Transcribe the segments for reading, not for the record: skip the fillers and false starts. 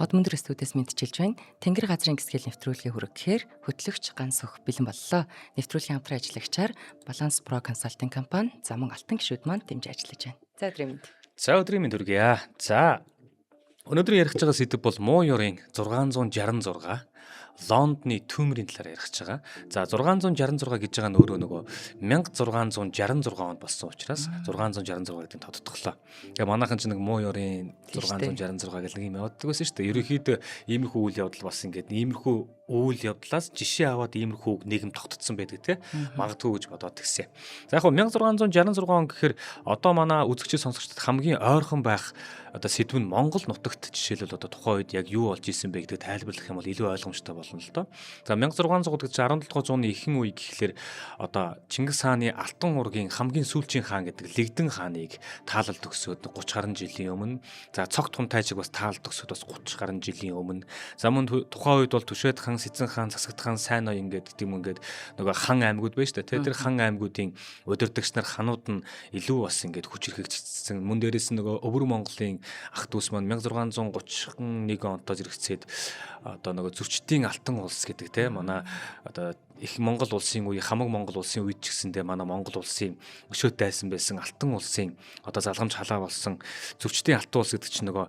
Удмөндөр студиэс мэдчилж байна. Тэнгэр газрын гисгэл нэвтрүүлгийн хүргэхээр хөтлөгч ганц өх бэлэн боллоо. Нэвтрүүлгийн хамтран ажиллагчаар Баланс Про консалтинг компани Замун Алтан гишүүд маань дэмжиж ажиллаж байна. За өдрийн мэнд. За өдрийн мэнд хүргье. За өнөөдөр ярих байгаа сэдэв бол муу ёрын 666 Лондоны түүмрийн талаар ярих гэж байгаа. За 666 гэж байгаа нь өөрөө нөгөө 1666 онд болсон учраас 666 гэдэг нь тодтоглоо. Тэгээ манайхан ч нэг муу ёрын 666 гэх нэг юм явагддаг байсан шүү дээ. Ерөнхийдөө иймэрхүү үйл явдал бас ингээд иймэрхүү үйл явдлаас жишээ аваад иймэрхүү нийгэм тогтцсон байдаг те. Магадгүй гэж бодоод гисэн. За яг хөө 1666 он гэхээр одоо манай үзэгчид сонсогчдод хамгийн ойрхон байх одоо сэдв нь Монгол нутагт жишээлбэл одоо тухайн үед яг юу болж исэн бэ гэдгийг тайлбарлах юм бол илүү ойлгомжтой болно л доо. За 1600 гэдэг чинь 17 зууны ихэнх үе гэхлээр одоо Чингис хааны Алтан ургийн хамгийн сүүлчийн хаан гэдэг Лэгдэн хааныг таалалд өгсөд 30 гаруй жилийн өмнө. За Цогт Хун тайжиг бас таалалд өгсөд бас 30 гаруй жилийн өмнө. За мөн тухайн үед бол Түшээд хаан, Сэцэн хаан, Засагт хаан, Сайн ноён гэдэг тийм ингээд нөгөө хан аймагуд байна шүү дээ. Тэр хан аймагуудын удирдагч нар ханууд нь илүү бас ингээд хүч хэрхэгдсэн. Мөн дээрээс нь нөгөө Өвөр Монголын ах дүүс маань 1631 онтоо зэрэгцээд одоо нөгөө зөрчдийн Алтан улс гэдэг те манай одоо их Монгол улсын үе, хамаг Монгол улсын үед ч гэсэндээ манай Монгол улсын өшөөт дайсан байсан Алтан улсын одоо залгамж халаа болсон зөрчдийн Алтан улс гэдэг чинь нөгөө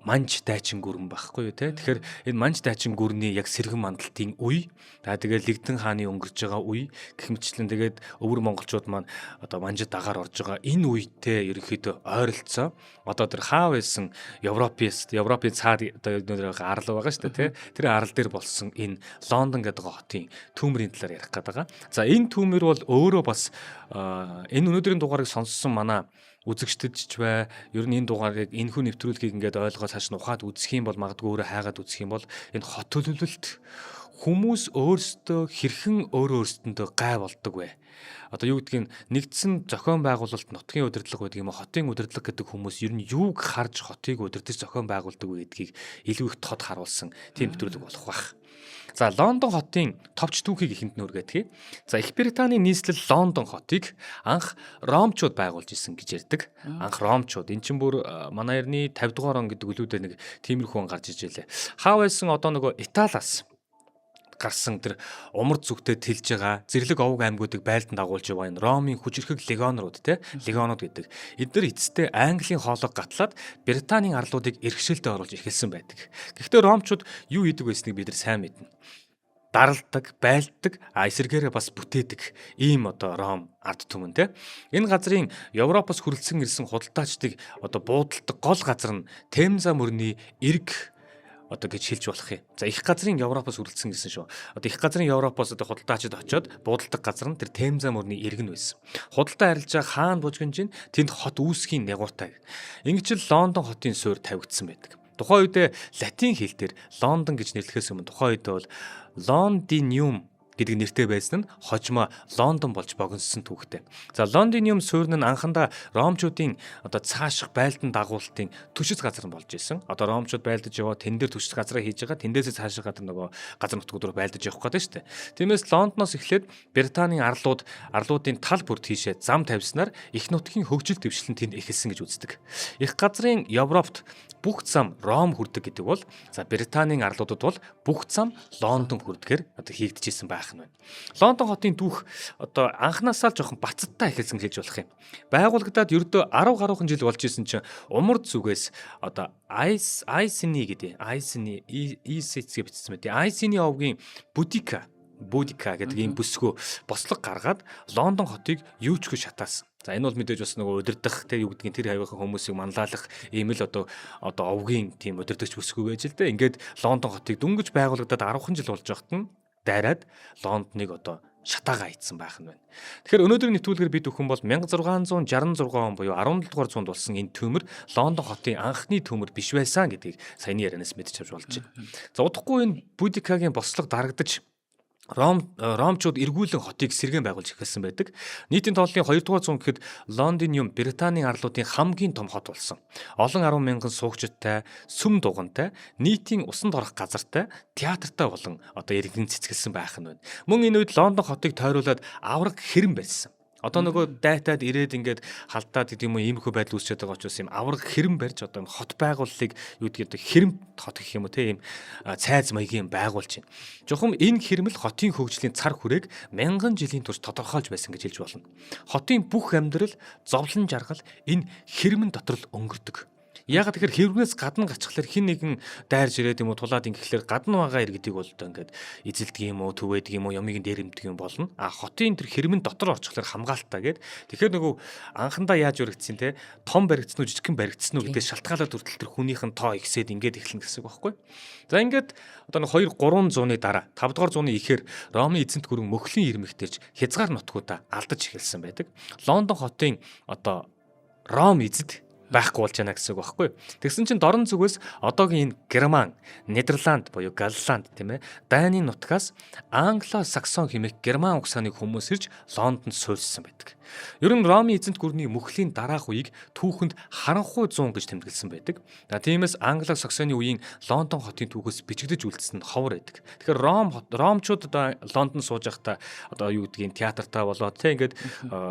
манж дайчин гүрэн байхгүй юу те. Тэгэхээр энэ манж дайчин гүрний яг сэргэн мандалтын үе. Тэгээд Лэгдэн хааны өнгөрж байгаа үе гэх мэтчлэн тэгээд өвөр монголчууд маань одоо манжид дагаар орж байгаа энэ үетэй ерөнхийдөө ойролцоо одоо тэр хаа байсан Европын цаад одоо арал байгаа шүү дээ те. Тэр арал дээр болсон энэ Лондон гэдэг хотын түүмрийн талаар ярих гэдэг байгаа. За энэ түүмэр бол өөрөө бас энэ өнөөдрийн дугаарыг сонссон манай үзэгчдэд ч бай ер нь энэ дугаарыг энэхүү нэвтрүүлгийг ингээд ойлгоод цааш нь ухаад үзэх юм бол магадгүй өөрөө хайгаад үзэх юм бол энэ хот төлөвлөлт хүмүүс өөрсдөө хэрхэн өөрсдөндөө гай болдог вэ? Одоо юу гэдгийг нэгдсэн зохион байгуулалт нутгийн удирдлага байдаг юм уу? Хотын удирдлага гэдэг хүмүүс ер нь юуг харж хотыг удирдах зохион байгуулдаг вэ гэдгийг илүү их тод харуулсан тийм нэвтрүүлэг болох байх. За Лондон хотын товч түүхийг ихэнд нь үргэлжлэе. За Их Британийн нийслэл Лондон хотыг анх Ромчууд байгуулж исэн гэж ярьдаг. Анх Ромчууд энэ чинь бүр манай эртний 50 дугаар он гэдэг үлүүдээ нэг тиймэрхүү гарч иж байлаа. Хаа байсан одоо нөгөө Италиас гарсан тэр умар зүгтээ тэлж байгаа зэрлэг овг аймагуудыг байлдан дагуулж яваа энэ Ромын хүчирхэг легионерууд те легионууд гэдэг. Эдгээр эцэстээ Английн хоолойг гатлаад Британийн арлуудыг эрхшээлдээ оруулж эхэлсэн байдаг. Гэхдээ Ромчууд юу хийдэг байсныг бид нар сайн мэднэ. Даралдаг, байлдаг, эсэргээрээ бас бүтээдэг ийм одоо Ром ард түмэн те. Энэ газрын Европоос хүрэлцэн ирсэн худалдаачдыг одоо буудалдаг гол газар нь Темза мөрний эрг одоо гэж хэлж болох юм. За их газрын Европоос хүрэлцэн гэсэн шүү. Одоо их газрын Европоос одоо худалдаачид очиод буудалдаг газар нь тэр Темза мөрний эрг нь байсан. Худалдаа арилж байгаа хаан бужигнжин тэнд хот үүсхийн негуртай. Ингэж л Лондон хотын суурь тавигдсан байдаг. Тухайн үед латин хэл дээр Лондон гэж нэрлэхээс өмнө тухайн үед бол Лондиниум гэдэг нэртэй байсан нь хожимо Лондон болж богиносон түүхтэй. За Лондиниум суурь нь анхандаа Ромчуудын одоо цааших байлдан дагуултын түшис газар нь болж исэн. Одоо Ромчууд байлдаж яваа тэн дээр түшис газраа хийж байгаа. Тэндээсээ цааших гадар нөгөө газар нутгууд руу байлдаж явах гэдэг шүү дээ. Тиймээс Лондоноос эхлээд Британийн арлуудын тал бүр тийшээ зам тавьснаар их нутгийн хөгжил дэвшлэн тэнд эхэлсэн гэж үздэг. Их газрын Европт бүх зам Ром хүрдэг гэдэг бол за Британийн арлуудад бол бүх зам Лондон хүрдэхээр одоо хийгдэжсэн байх нь байна. Лондон хотын түүх одоо анхнаасаа л жоохон бацаттай эхэлсэн гэж болох юм. Байгуулагдаад ердөө 10 гаруйхан жил болж исэн чинь умар зүгээс одоо Айсини гэдэг ECC бичсэн мэт. Айсини овгийн Будика гэдэг ийм бүсгүй бослог гаргаад Лондон хотыг юучгүй шатаасан. За энэ бол мэдээж бас нөгөө удирдах те юу гэдгийг тэр хавийнхаа хүмүүсийг манлайлах ийм л одоо овгийн тийм удирдахч бүсгүй байж л те. Ингээд Лондон хотыг дөнгөж байгуулагдаад 10хан жил болж байхад нь дайраад Лондоныг одоо шатаага ийдсэн байх нь байна. Тэгэхээр өнөөдрийн нэвтрүүлгээр бид бүхэн бол 1666 он буюу 17 дугаар зуунд болсон энэ төмөр Лондон хотын анхны төмөр биш байсан гэдгийг саяны ярианаас мэдчих болж байна. За удахгүй энэ Будикагийн бослог дарагдаж Ромчууд эргүүлэн хотыг сэргээн байгуулж эхэлсэн байдаг. Нийтийн тооллын 2 дугаар зуун гэхэд Лондиниум Британийн арлуудын хамгийн том хот болсон. Олон 10 мянган суугчдтай, сүм дугантай, нийтийн усанд орох газартай, театртай болон одоо иргэн цэцгэлсэн байх нь байна. Мөн энэ үед Лондон хотыг тойруулаад авраг хэрэм байсан. Одоо нөгөө дайтад ирээд ингээд халдаад гэдэг юм уу иймэрхүү байдал үүсчээд байгаа учраас юм авраг хэрэм барьж одоо хот байгууллыг юу гэдэг хэрэм хот гэх юм уу те ийм цайз маягийн байгуулж байна. Жохом энэ хэрмэл хотын хөгжлийн цар хүрээг мянган жилийн турш тодорхойлж байсан гэж хэлж болно. Хотын бүх амьдрал, зовлон жаргал энэ хэрмэн дотор л өнгөрдөг. Ягаад тэгэхээр хэрвнээс гадна гачихлаар хин нэгэн дайрж ирээд юм уу тулаад ингэхлээр гадна байгаа иргэдэг бол одоо ингээд эзэлдэг юм уу төвөөдөг юм уу ямиг дээрэмдэг юм болно. А хотын тэр хэрмэн дотор орчихлоор хамгаалтаа гээд тэгэхээр нөгөө анхандаа яаж өргөцсөн те том баригдсан уу жижигхэн баригдсан уу гэдээс шалтгаалаад хүртэл тэр хүнийх нь тоо ихсээд ингээд эхлэн гэсэн үг байхгүй. За ингээд одоо 2-3 зууны дараа 5 дугаар зууны ихээр Ромын эзэнт гүрэн мөхлийн ирмэгтэрж хязгаар нутгуудаа алдаж эхэлсэн байдаг. Лондон хотын одоо Ром эзэд байхгүй болж байна гэсэн үг байхгүй. Тэгсэн чинь дорн зүгээс одоогийн энэ Герман, Нидерланд буюу Галланд тийм ээ Дайны нутгаас англо-саксон хэмээх герман угсааны хүмүүс ирж Лондонд суульссан байдаг. Ер нь Ромын эзэнт гүрний мөхлийн дараах үеийг түүхэнд харанхуй 100 гэж тэмдэглэсэн байдаг. Тиймээс англо-саксоны үеийн Лондон хотын түүхээс бичигдэж үлдсэн нь ховор байдаг. Тэгэхээр Ромчууд одоо Лондон сууж байхдаа одоо юу гэдгийг театртаа болоод тийм ингээд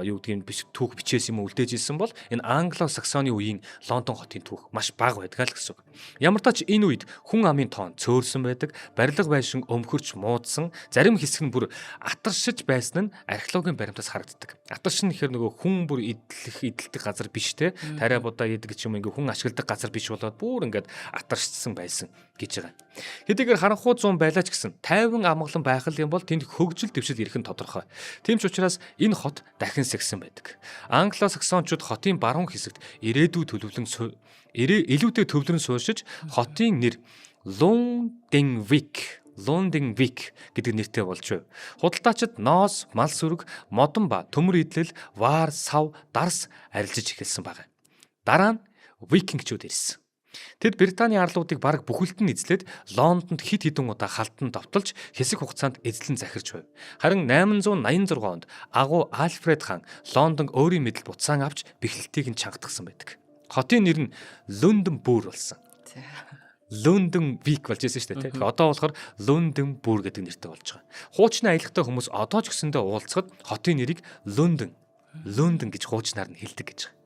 юу гэдгийг түүх бичээс юм үлдээж ирсэн бол энэ англо-саксоны үеийн Лондон хотын түүх маш бага байдаг л гэсэн үг. Ямар ч тач энэ үед хүн амын тоон цөөрсөн байдаг, барилга байшин өмхөрч муудсан, зарим хэсэг нь бүр атаршиж байсан нь археологийн баримтаас харагддаг. Атарш нь гэхээр нөгөө хүн бүр идэлдэг газар биш те, тариа будаа идэг ч юм ингээ хүн ашигладаг газар биш болоод бүр ингээд атаршсан байсан гэж байгаа. Хэдийгээр харанхуй 100 байлаа ч гэсэн тайван амгалан байх юм бол тэнд хөгжил дэвшил ирэх нь тодорхой. Тийм ч учраас энэ хот дахин сэгсэн байдаг. Англо-саксончууд хотын баруун хэсэгт илүүтэй төвлөрөн сууршиж хотын нэр Лондонвик гэдэг нэртэй болж байв. Худалдаачид ноос, мал сүрэг, модон ба төмөр идэл, ваар, сав, дарс арилжиж эхэлсэн байна. Дараа нь викингчүүд ирсэн. Тэд Британий арлуудыг бараг бүхэлд нь эзлээд Лондонд хэд хэдэн удаа халтан довтолж хэсэг хугацаанд эзлэн захирч байв. Харин 886 онд агуу Альфред хаан Лондон өөрийн мэдэл буцаан авч бэхлэлтийг нь чангатгсан байдаг. Хотын нэр нь Лондонбүр болсон. Лондонвик болж ирсэн шүү дээ. Одоо болохоор Лондонбүр гэдэг нэртэй болж байгаа. Хуучны аялахтай хүмүүс одоо ч гэсэндээ уулзахад хотын нэрийг Лондон гэж хуучнаар нь хэлдэг гэж байгаа.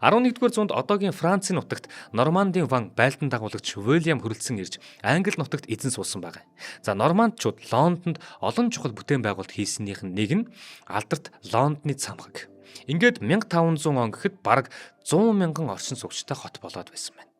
11-р зуунд одоогийн Францын нутагт Нормандын ван байлдан дагуулагч Уильям хөрөлдсөн ирж Англи нутагт эзэн суусан байгаа. За Нормандчууд Лондонд олон чухал бүтээн байгуулалт хийснийх нь нэг нь алдарт Лондоны цамхаг. Ингээд 1500 он гэхэд бараг 100 мянган оршин суугчтай хот болоод байсан байна.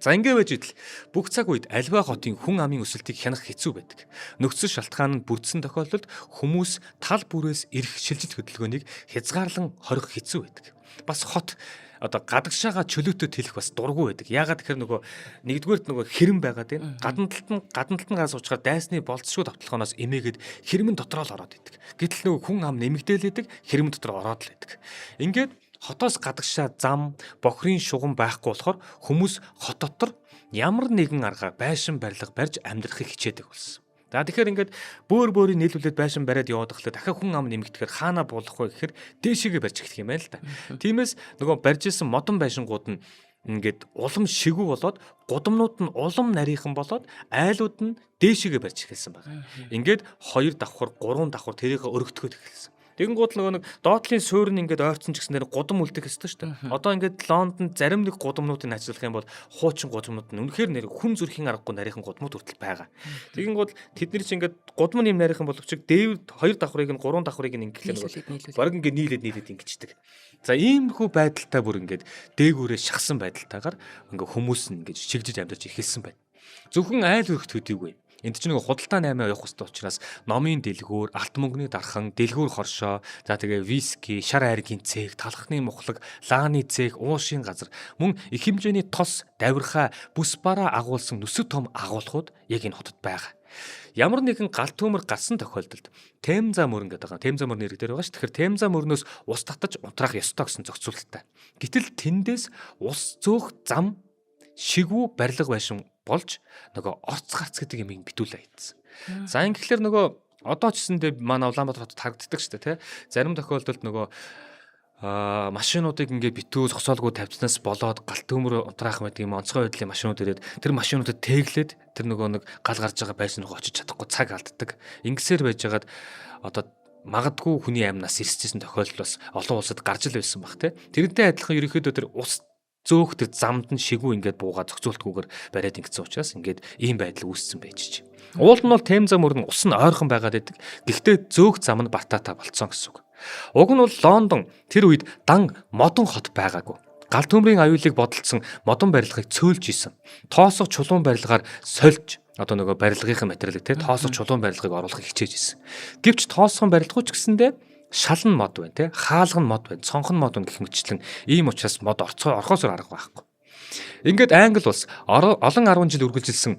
За ингэ байж идэл бүх цаг үед альва хотын хүн амын өсөлтийг хянах хэцүү байдаг. Нөхцөл шалтгаан нь бүрдсэн тохиолдолд хүмүүс тал бүрээс ирэх шилжилт хөдөлгөөнийг хязгаарлан хорих хэцүү байдаг. Бас хот одоо гадагшаага чөлөөтэй тэлэх бас дургүй байдаг. Яагаад гэхээр нэгдүгээрт хэрэм байгаад байна. Гадна талд нь газ уучгаад дайсны болцшгүй давталханоос эмээгээд хэрмэн дотроо л ороод идэг. Гэтэл хүн ам нэмэгдээлээдэг хэрмэн дотор ороод л идэг. Ингээд хотоос гадагшаа зам, бохрын шугам байхгүй болохоор хүмүүс хот дотор ямар нэгэн аргаар байшин барилга барьж амьдрахыг хичээдэг болсон. За тэгэхээр ингээд бөөрийн нийлүүлээд байшин бариад яваад ахлаа дахиад хүн ам нэмэгдэхээр хаана болох вэ гэхээр дээшээгээ барьж эхлэх юм байна л да. Тиймээс барьж исэн модон байшингууд нь ингээд улам шигүү болоод гудамнууд нь улам нарийнхан болоод айлууд нь дээшээгээ барьж эхэлсэн байна. Ингээд 2 давхар 3 давхар тэрийг өргөтгөхөд эхэлсэн. Тэгэнгүүт доотлын суурь нь ингээд ойрцсон ч гэсэн гудам үлдэх ёстой шүү дээ. Одоо ингээд Лондонд зарим нэг гудамнуудыг ажиллах юм бол хуучин гудамнууд нь үнэхээр хүн зүрхийн аргагүй нарийнхан гудамуд хүртэл байгаа. Тэгэнгүүт тэдний чинь ингээд гудам юм нарийнхан боловч дээв 2 давхрыг нь 3 давхрыг нь ингээд баг ингээд нийлээд ингэждэг. За иймэрхүү байдалтай бүр ингээд дээгүүрээ шахсан байдалтайгаар ингээд хүмүүс нь ингээд шигжиж амьдарч эхэлсэн байна. Зөвхөн айл өргөт төдийгүй. Энд чинь худалдаа 8 явах хэрэгтэй учраас номын дэлгүүр, алт мөнгөний дархан, дэлгүүр хоршоо, за тэгээ виски, шар айргийн цэг, талхны мухлаг, лааны цэг, уушийн газар, мөн их хэмжээний тос, давирхаа, бүс бараа агуулсан нүсэг том агуулгууд яг энэ хотод байгаа. Ямар нэгэн галт төмөр гарсан тохиолдолд Темза мөрөн гэдэг байгаа. Темза мөрний нэр дээр байгаа ш. Тэгэхээр Темза мөрнөөс ус татаж унтраах ёстой гэсэн зохицуулалттай. Гэтэл тэндээс ус зөөх зам шигүү барилга байшин болж орц гарц гэдэг юм битүүлээ хийсэн. За ингэхлээр одоо ч гэсэндээ манай Улаанбаатар хотод харагддаг шүү дээ, тий. Зарим тохиолдолд машинуудыг ингээ битүү зогсоолгүй тавьснаас болоод галт төмөр унтраах гэдэг юм онцгой байдлын машинууд ирээд тэр машинуудад тэглээд тэр нэг гал гарч байгаа байшин руу очиж чадахгүй цаг алддаг. Ингэсээр байжгаад одоо магадгүй хүний амнаас ирсчихсэн тохиолдол бас олон улсад гарч ил байсан баг те. Тэрнтэй адилхан ерөнхийдөө тэр ус зөөх тэр замд нь шигүү ингээд буугаа зохицуултгүйгээр бариад ингэсэн учраас ингээд ийм байдал үүссэн байж чи. Уул нь бол Темза мөрөн ус нь ойрхон байгаад байдаг. Гэхдээ зөөх зам нь бататай болцсон гэсэн үг. Уг нь бол Лондон тэр үед дан модон хот байгаагүй. Гал төмрийн аюулыг бодолцсон модон барилгыг цөөлж исэн. Тоосох чулуун барилгаар сольж одоо нөгөө барилгын материалыг те тоосох чулуун барилгыг оруулахыг хичээж исэн. Гэвч тоосхон барилгууч гэсэндээ шалан мод байна те хаалган мод байна цонхон мод гэх мэтчлэн ийм учраас мод орхосоор арга байхгүй. Ингээд Англи улс олон 10 жил үргэлжилсэн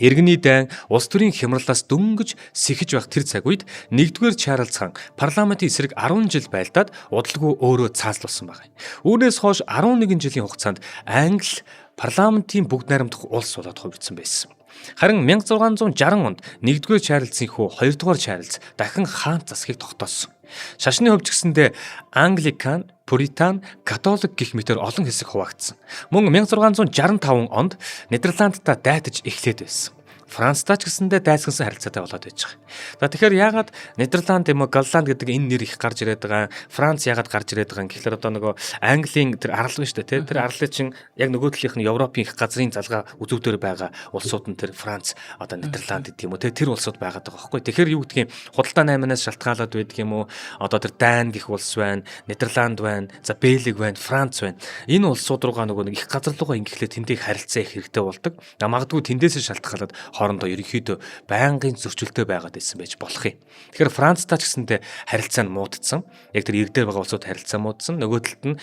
иргэний дайн улс төрийн хямралаас дөнгөж сэхэж байх тэр цаг үед 1-р Чарльз хаан парламентын эсрэг 10 жил байлдаад удалгүй өөрөө цааслуулсан байна. Үүнээс хойш 11 жилийн хугацаанд Англи парламентын бүгд найрамдах улс болоод хувирсан байсан. Харин 1660 онд 1-р Чарльзын хүү 2-р Чарльз дахин хаан засгийг тогтоосон. Шашны хувьд ч гэсэндээ Англикан, Пуритан, Католик гэх мэтээр олон хэсэг хуваагдсан. Мөн 1665 онд Нидерландтай дайтаж эхлээд байсан. Францтай ч гэсэндээ дайсгансан харилцаатай болоод байж байгаа. За тэгэхээр яагаад Нидерланд юм уу Голланд гэдэг энэ нэр их гарч ирээд байгаа, Франц яагаад гарч ирээд байгаа юм гэхэлэр одоо нөгөө Английн тэр арал шүү дээ, тэр арлын чинь яг нөгөө талынх нь Европын их газрын залгаа үзүүгээр байгаа улсууд нь тэр Франц, одоо Нидерланд гэдэг юм уу, тэр улсууд байгаад байгаа байхгүй. Тэгэхээр юу гэдгийг худалдаа 8-аас шалтгаалаад байдаг юм уу? Одоо тэр Дайн гэх улс байна, Нидерланд байна, за Бельги байна, Франц байна. Энэ улсууд руугаа нөгөө нэг их газар руугаа ингэхлээр тэндийг харилцаа их хэрэгтэй болдог. Магадгүй тэндээс шалтгаалаад хоорондоо ерөнхийдөө байнгын зөрчилтэй байгаад байсан байж болох юм. Тэгэхээр Францтай ч гэсэндээ харилцаа нь муудсан. Яг тэр иргэдээр байгаа улсууд харилцаа муудсан. Нөгөө талд нь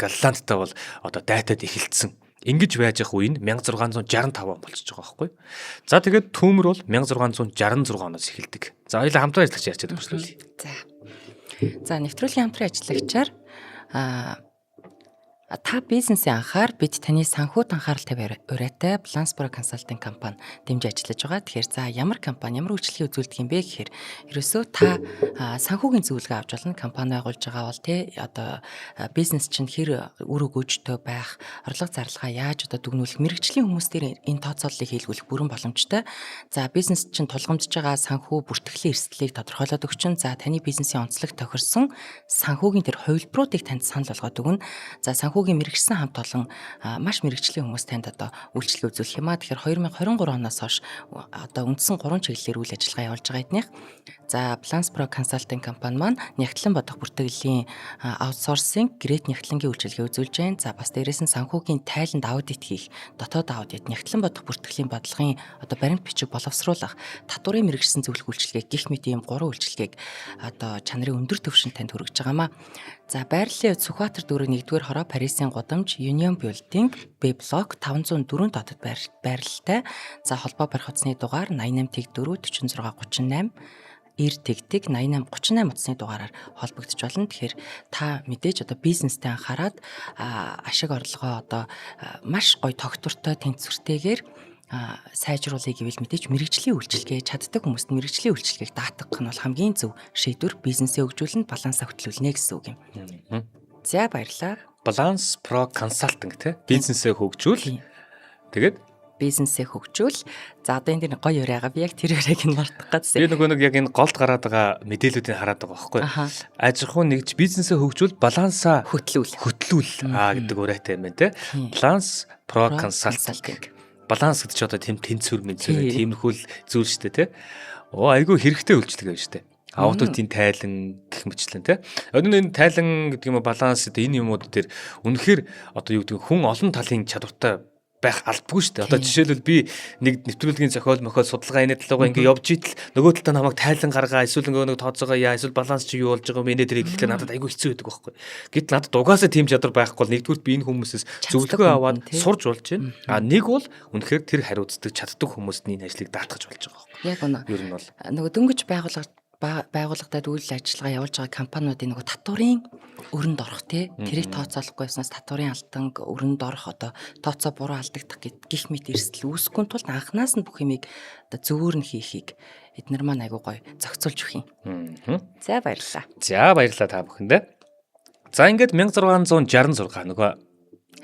Голландтай бол одоо дайтад эхэлсэн. Ингэж байж ах үе нь 1665 он болчихж байгаа байхгүй. За тэгээд түүмэр бол 1666 оноос эхэлдэг. За хоёулаа хамтран ажиллаж ярьж байгаа юм шүү дээ. За нэвтрүүлгийн хамтран ажиллагчаар та бизнесийн анхаар бид таны санхүүт анхаарал тавь урайтай Balance Pro Consulting компани дэмжиж ажиллаж байгаа. Тэгэхээр за ямар компани ямар үйлчлэгийг үзүүлдэг юм бэ гэхээр ерөөсөө та санхүүгийн зөвлөгөө авч болно. Компани байгуулж байгаа бол одоо бизнес чинь хэр үр өгөөжтэй байх, орлого зарлагаа яаж одоо дүгнүүлэх, мэрэгжлийн хүмүүс дээр энэ тооцооллыг хийлгүүлэх бүрэн боломжтой. За бизнес чинь тулгамдж байгаа санхүү бүртгэлийн эрсдлийг тодорхойлоод өгчин. За таны бизнесийн онцлог тохирсон санхүүгийн тэр хувилбаруудыг танд санал болгоод өгнө. За санхүүгийн мэрэгчсэн хамт олон маш мэрэгжлийн хүмүүс танд одоо үйлчлэг үзүүлэх юм аа. Тэгэхээр 2023 оноос хойш одоо үндсэн 3 чиглэлээр үйл ажиллагаа явуулж байгаа эднийх. За Balance Pro Consulting компани маань нягтлан бодох бүртгэлийн аутсорсинг, грейд нягтлангийн үйлчилгээ үзүүлж байна. За бас дээрээс нь санхүүгийн тайланд аудит хийх, дотоод аудит, нягтлан бодох бүртгэлийн бодлогын одоо баримт бичиг боловсруулах, татварын мэрэгжсэн зөвлөх үйлчилгээ гэх мэт ийм 3 үйлчилгээг одоо чанарын өндөр түвшинд танд хүргэж байгаамаа. За байрлалын Сүхбаатар дүүрэг 1-р хороо Парисын гудамж Union Building B block 504 дотод байрлалтай. За холбоо барих утасны дугаар 88 тэг 4 46 38 9 88 38 утасны дугаараар холбогдож болно. Тэгэхээр та мэдээж одоо бизнестэй анхаарад ашиг орлогоо одоо маш гоё тогтвортой тэнцвэртэйгээр сайжруулъя гэвэл мэдээж мэрэгжлийн үйлчилгээ чаддаг хүмүүст мэрэгжлийн үйлчилгээг даатгах нь бол хамгийн зөв шийдвэр. Бизнесээ хөгжүүлнэ, балансаа хөтлүүлнэ гэсэн үг юм. За баярлалаа. Balance Pro Consulting те бизнесээ хөгжүүл. Тэгээд бизнесээ хөгжүүл. За одоо энэ дэр гоё яриагаа би яг тэр яриаг нь мартах гэсэн. Би нөгөө нэг яг энэ голд гараад байгаа мэдээллүүдийг хараад байгаа байхгүй. Аж ахуй нэгж бизнесээ хөгжүүл, балансаа хөтлүүл гэдэг урайтай юм байна те. Balance Pro Consulting. Баланс гэдэг чинь одоо тэнцвэр мэдээ тиймэрхүү зүйл шүү дээ тий. Айгүй хэрэгтэй үйлчлэг байна шүү дээ. Аудитын тайлан гэх мэтлэн тий. Энэ тайлан гэдэг юм баланс энэ юмуд дээр үнэхээр одоо юу гэдэг хүн олон талын чадвартай байх албагүй шүү дээ. Одоо жишээлбэл би нэг нэвтрүүлгийн зохиол судалгаа энэ талаагаа ингээ явж идэл нөгөө талдаа намайг тайлан гаргаа эсвэл нөгөө нэг тооцоогоо яа эсвэл баланс чи юу болж байгаа юм энэ дэрийг гэхлээр надад айгүй хэцүү байдаг байхгүй. Гэтэл надад угаасаа тийм чадвар байхгүй бол нэгдүгürt би энэ хүмүүсээс зөвлөгөө аваад сурж болж байна. Нэг бол үнэхээр тэр хариуцдаг чаддаг хүмүүст энэ ажлыг даатгаж болж байгаа байхгүй. Яг үнэ. Ер нь бол нөгөө дөнгөж байгууллагад үйл ажиллагаа явуулж байгаа компаниудын нөгөө татварын өрөнд орох тэрийг тооцоолохгүй байснаас татварын алдан өрөнд орох одоо тооцоо буруу алдагдах гэх мэт эрсдэл үүсэхгүй тул анханаас нь бүх юмыг одоо зөвөр нь хийхийг эднэр маань айгуу гоё зохицуулж өгөх юм. За баярлалаа. За баярлалаа та бүхэндээ. За ингээд 1666 нөгөө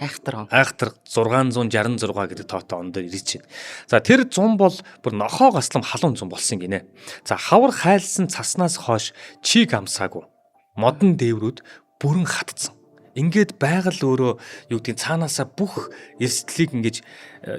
Айхтар он. Айхтар 666 гэдэг тоотой он дээр ирж байна. За тэр 100 бол бүр нохоо гаслам халуун 100 болсон гинэ. За хавар хайлсан цаснаас хойш чиг амсаагүй. Модон дээврүүд бүрэн хатцсан. Ингээд байгаль өөрөө юу гэдгийг цаанаасаа бүх эрсдлийг ингэж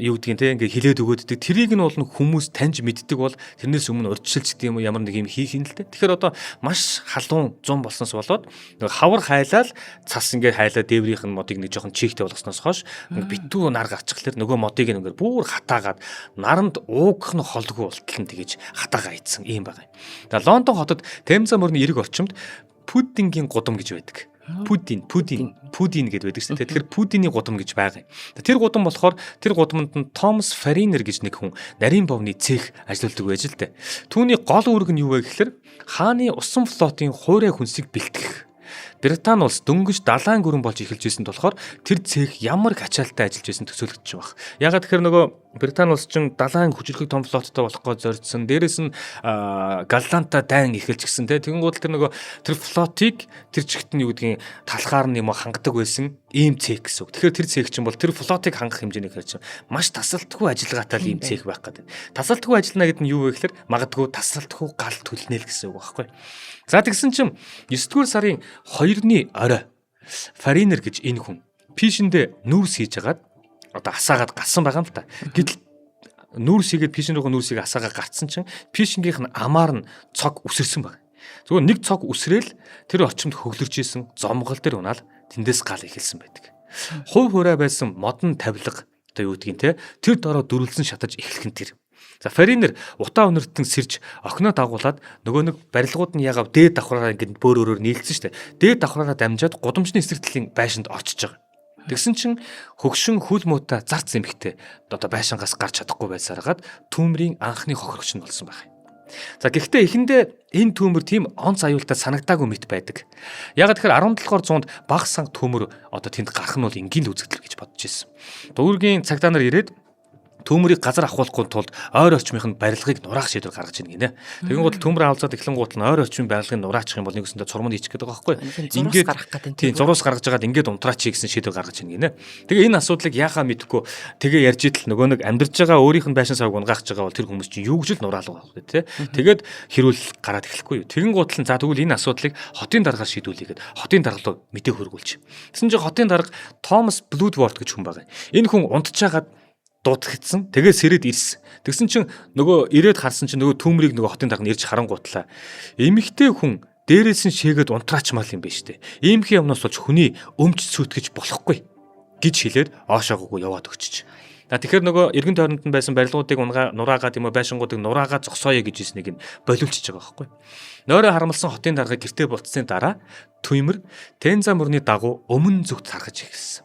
юу гэдгийг те ингээд хилээд өгөөддөг. Тэрийг нь бол хүмүүс таньж мэддэг бол тэрнээс өмнө урьдчилж гэдэг юм уу ямар нэг юм хийх юм л те. Тэгэхээр одоо маш халуун 100 болсноос болоод нэг хавар хайлал цас ингээд хайлаа дээврийнх нь модыг нэг жоохон чийгтэй болгосноос хойш битүү нар гарчихлаар нөгөө модыг ингээд бүр хатаагаад наранд уугах нь холдгүй болтол нь тэгэж хатаагаа ийдсэн юм байна. Тэгээ Лондон хотод Темза мөрний эрэг орчимд пудингийн гудам гэж байдаг. Пудин гэдэг байдаг шүү дээ. Тэгэхээр пудиний гудам гэж байгаа юм. Тэр гудам болохоор тэр гудамд нь Томас Фаринер гэж нэг хүн нарийн бовны цех ажилладаг байж л дээ. Түүний гол үүрэг нь юу вэ гэхээр хааны усан флотын хуурай хүнсийг бэлтгэх. Британи улс дөнгөж далайн гүрэн болж эхэлж байсан болохоор тэр цех ямар их ачаалттай ажиллаж байсан төсөөлөгдөж байгаа. Ягаад тэгэхээр нөгөө Британи улс чинь далайн хүчрхэг том флоттой болохгүй зорьдсон. Дээрээс нь Галланта дайн эхэлж гисэн те. Тэгэнгүүт тэр нөгөө тэр флотыг тэр чигт нь юу гэдгийг талхаар нь юм хангадаг байсан ийм цех гэсэн үг. Тэгэхээр тэр цех чинь бол тэр флотыг хангах хэмжээний хэрэг чинь маш тасалтгүй ажиллагаатай ийм цех байх гэдэг. Тасалтгүй ажиллана гэдэг нь юу вэ гэхээр магадгүй тасалтгүй гал түлнэ л гэсэн үг байхгүй. За тэгсэн чинь 9-р сарын 2-ны орой Фаринер гэж энэ хүн пишэндээ нүүрс хийж хагаад одоо асаагаад галсан байгаа юм л та. Гэтэл нүүрс хийгээд пишэн рүү нүүрсийг асаагаа гарцсан чинь пишэнгийнх нь амаар нь цог үсэрсэн баг. Зөвхөн нэг цог үсрээл тэр орчимд хөглөрж исэн зомгол дээр унаал тэндээс гал эхэлсэн байдаг. Хувь хүрээ байсан модон тавилга одоо юу гэдгийг те тэр дороо дөрвөлзөн шатаж эхлэх нь тэр. За Фаринер утаа өнөртөн сэрж охиноо дагуулад нөгөө нэг барилгууд нь ягаав дээд давхраараа ингээд бөөр өөрөөр нийлцсэн шүү дээ. Дээд давхраараа дамжаад гудамжны эсрэгтлийн байшинд орчиж байгаа. Тэгсэн чинь хөгшин хөл муутай зарц эмхтэй одоо байшингаас гарч чадахгүй байсараад түүмрийн анхны хохирогч нь болсон байна. За гэхдээ эхэндээ энэ түүмэр тийм онц аюултай санагдаагүй мэт байдаг. Ягаад тэгэхээр 17-р зуунд баг санг түүмэр одоо тэнд гарах нь бол энгийн үзэгдэл гэж бодож ирсэн. Дүүргийн цагдаа нар ирээд төмөрийг газар авахуулахгүй тулд ойр орчмын барилгыг нураах шийдвэр гаргаж ийн гинэ. Тэгэнгүүт төмөр авалцаад эхлэнгуут нь ойр орчмын барилгыг нураачих юм бол нэгсэндээ цурманд хийчих гэдэг байгаа байхгүй. Ингээд гарах гэдэг. Тийм зурус гаргаж байгаад ингээд унтраач гэсэн шийдвэр гаргаж ийн гинэ. Тэгээ энэ асуудлыг яахаа мэдэхгүй тэгээ ярьж идэл нөгөө нэг амьдарч байгаа өөрийнх нь байшин савг унгаахж байгаа бол тэр хүмүүс чинь юу гэж л нураалгаа байх вэ те. Тэгээд хэрүүл гараад эхлэхгүй юу. Тэгэнгүүт л за тэгвэл энэ асуудлыг хотын даргаар шийдүүлээгээд хотын дарга руу мэдээ хөргүүлчих. Тэсэн чинь хотын дарга Томас Блудворт гэж хүн байгаа. Энэ хүн унтчихагаад дуутчихсан. Тэгээд сэрээд ирсэн. Тэгсэн чинь нөгөө ирээд харсан чинь нөгөө түүмрийг нөгөө хотын дарга нэрж харангуутлаа. Эмэгтэй хүн дээрээс нь шээгээд унтраачмал юм байна штэ. Иймхэн юмнаас болж хүний өмч сүтгэж болохгүй гэж хэлээд оошоогоо яваад өгчөж. Тэгэхээр нөгөө эргэн тойронд нь байсан барилгуудыг нураагаад юм уу байшингуудыг нураагаад зогсооё гэж хэлснийг нь болиулчихж байгаа байхгүй. Нойроо харамлсан хотын дарга гэртээ болцсны дараа Түмэр Тенза мөрний дагуу өмнө зүгт харахж эхэлсэн.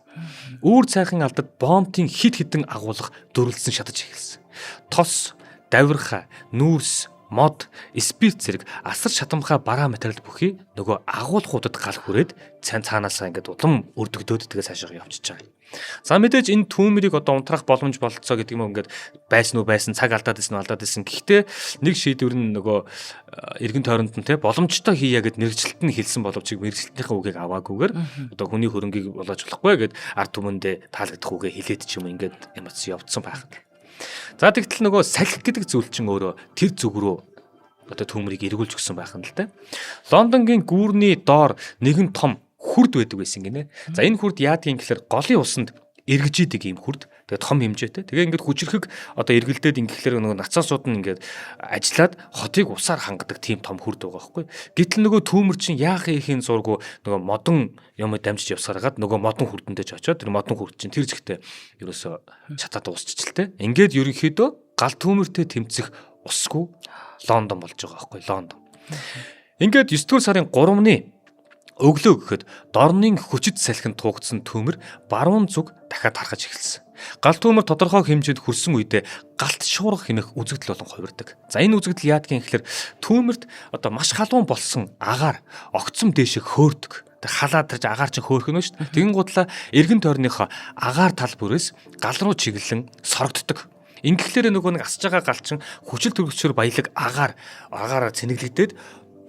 Үүр цайхан алдад бомбын хид хідэн агуулга дөрвөлдсөн шатаж эхэлсэн. Тос, давирха, нүүрс, мод, спирт зэрэг асар шатамхай бараа материал бүхий нөгөө агуулгуудад гал хүрээд цаанаасаа ингээд улам өрдөгдөөд тэгээс хаашаа явчихж байгаа. За мэдээж энэ түүмрийг одоо унтрах боломж болцоо гэдэг юм ингээд байсан цаг алдаад исэн. Гэхдээ нэг шийдвэр нь нөгөө эргэн тойронд нь те боломжтой хийя гэд мэрэгчлэлт нь хэлсэн боловч мэрэгчлэлтийнхээ үгийг аваагүйгээр одоо хүний хөрөнгийг болоож болохгүй гэд ард түмэндээ таалагдах үгээ хэлээд ч юм ингээд ямац явцсан байх. За тэгтэл нөгөө салхи гэдэг зүйл чинь өөрөө тэр зүг рүү одоо түүмрийг эргүүлж өгсөн байх юм л те. Лондонгийн гүүрний доор нэгэн том хүрд байдаг байсан гинэ. За энэ хүрд яадгийн гэхээр голын усанд эргэж идэг юм хүрд. Тэгээ том хэмжээтэй. Тэгээ ингээд хүчрхэг одоо эргэлдээд ингэхлээр нөгөө нацаасууд нь ингээд ажиллаад хотыг усаар хангадаг тийм том хүрд байгаа байхгүй. Гэтэл нөгөө түүмэр чинь яах ихийн зургу нөгөө модон юм дамжиж явсараад нөгөө модон хүрдэндээ ч очоод тэр модон хүрд чинь тэр зэгтээ ерөөсө чатаад уусчихлээ. Ингээд ерөнхийдөө гал түүмэртэй тэмцэх усгүй Лондон болж байгаа байхгүй. Лондон. Ингээд 9-р сарын 3-ны өглөө гэхэд дорны хүчит салхинд туugдсан төмөр баруун зүг дахиад харахж эхэлсэн. Гал төмөр тодорхой хэмжээнд хүрсэн үедээ галт шуурга хэмэх үзэгдэл болон хувирдаг. За энэ үзэгдэл яадгийн гэхээр төмөрт одоо маш халуун болсон агаар огцом дээшээ хөөрдөг. Тэг халаад тарж агаар чинь хөөрөх нь шүү дээ. Тэгин гутлаа эргэн тойрныхоо агаар тал бүрээс гал руу чиглэн сорогддог. Ингэхлээр нөгөө нэг асж байгаа гал чинь хүчил төрөгчөөр баялаг агаараа цэнэглэгдээд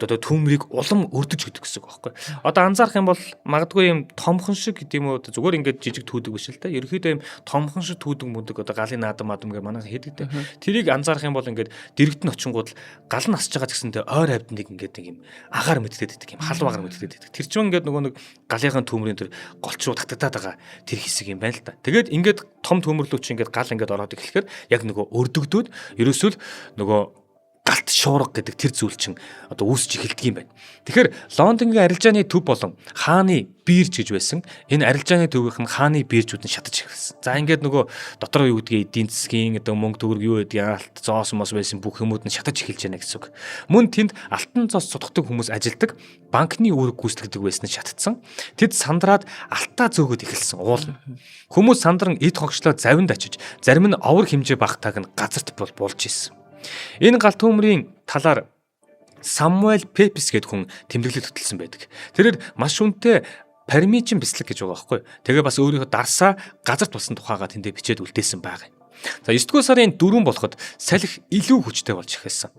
одоо төмрийг улам өрдөж гэдэг гэсэн үг байхгүй. Одоо анзаарах юм бол магадгүй юм томхон шиг гэдэг юм уу зүгээр ингээд жижиг түүдэг биш л та. Ерөнхийдөө юм томхон шиг түүдэг мүдэг одоо галын наадам гэх манайх хийдэг те. Тэрийг анзаарах юм бол ингээд дэрэгт нь очингууд гал нь асж байгаа гэсэндээ ойр хавьд нэг ингээд нэг юм агаар мэддэд байдаг юм халуугаар мэддэд байдаг. Тэр чинь ингээд нөгөө нэг галынхаа төмрийн тэр голч руу татагдаад байгаа тэр хэсэг юм байна л та. Тэгээд ингээд том төмөрлөө чи ингээд гал ингээд ороод эхлэхээр яг нөгөө өрдөгдөөд ерөөсөө л нөгөө галт шуурга гэдэг тэр зүйл чинь одоо үүсч эхэлдэг юм байна. Тэгэхээр Лондонгийн арилжааны төв болон хааны бирж гэж байсан. Энэ арилжааны төвийнх нь хааны биржүүд нь шатаж эхэлсэн. За ингээд нөгөө дотор юу гэдгийг эдийн засгийн одоо мөнгө төгрөг юу гэдгийг алт зоос мос байсан бүх юмуд нь шатаж эхэлж байна гэсэн үг. Мөн тэнд алтан цос содгодог хүмүүс ажилдаг банкны үүрэг гүйцэтгэдэг байсан нь шатцсан. Тэд сандраад алтаа зөөгöd эхэлсэн уулна. Хүмүүс сандран эд хогшлоо завинд очиж зарим нь овор хэмжээ багтааг нь газарт болж исэн. Энэ галт төмрийн талаар Самуэль Пепис гэдэг хүн тэмдэглэл хөтэлсэн байдаг. Тэрээр маш үнэтэй пармижин бислэг гэж байгаа байхгүй. Тэгээ бас өөрийнхөө дарсаа газарт болсон тухайга тэндээ бичээд үлдээсэн байгаа. За 9-р сарын 4 болоход салхи илүү хүчтэй болж эхэлсэн.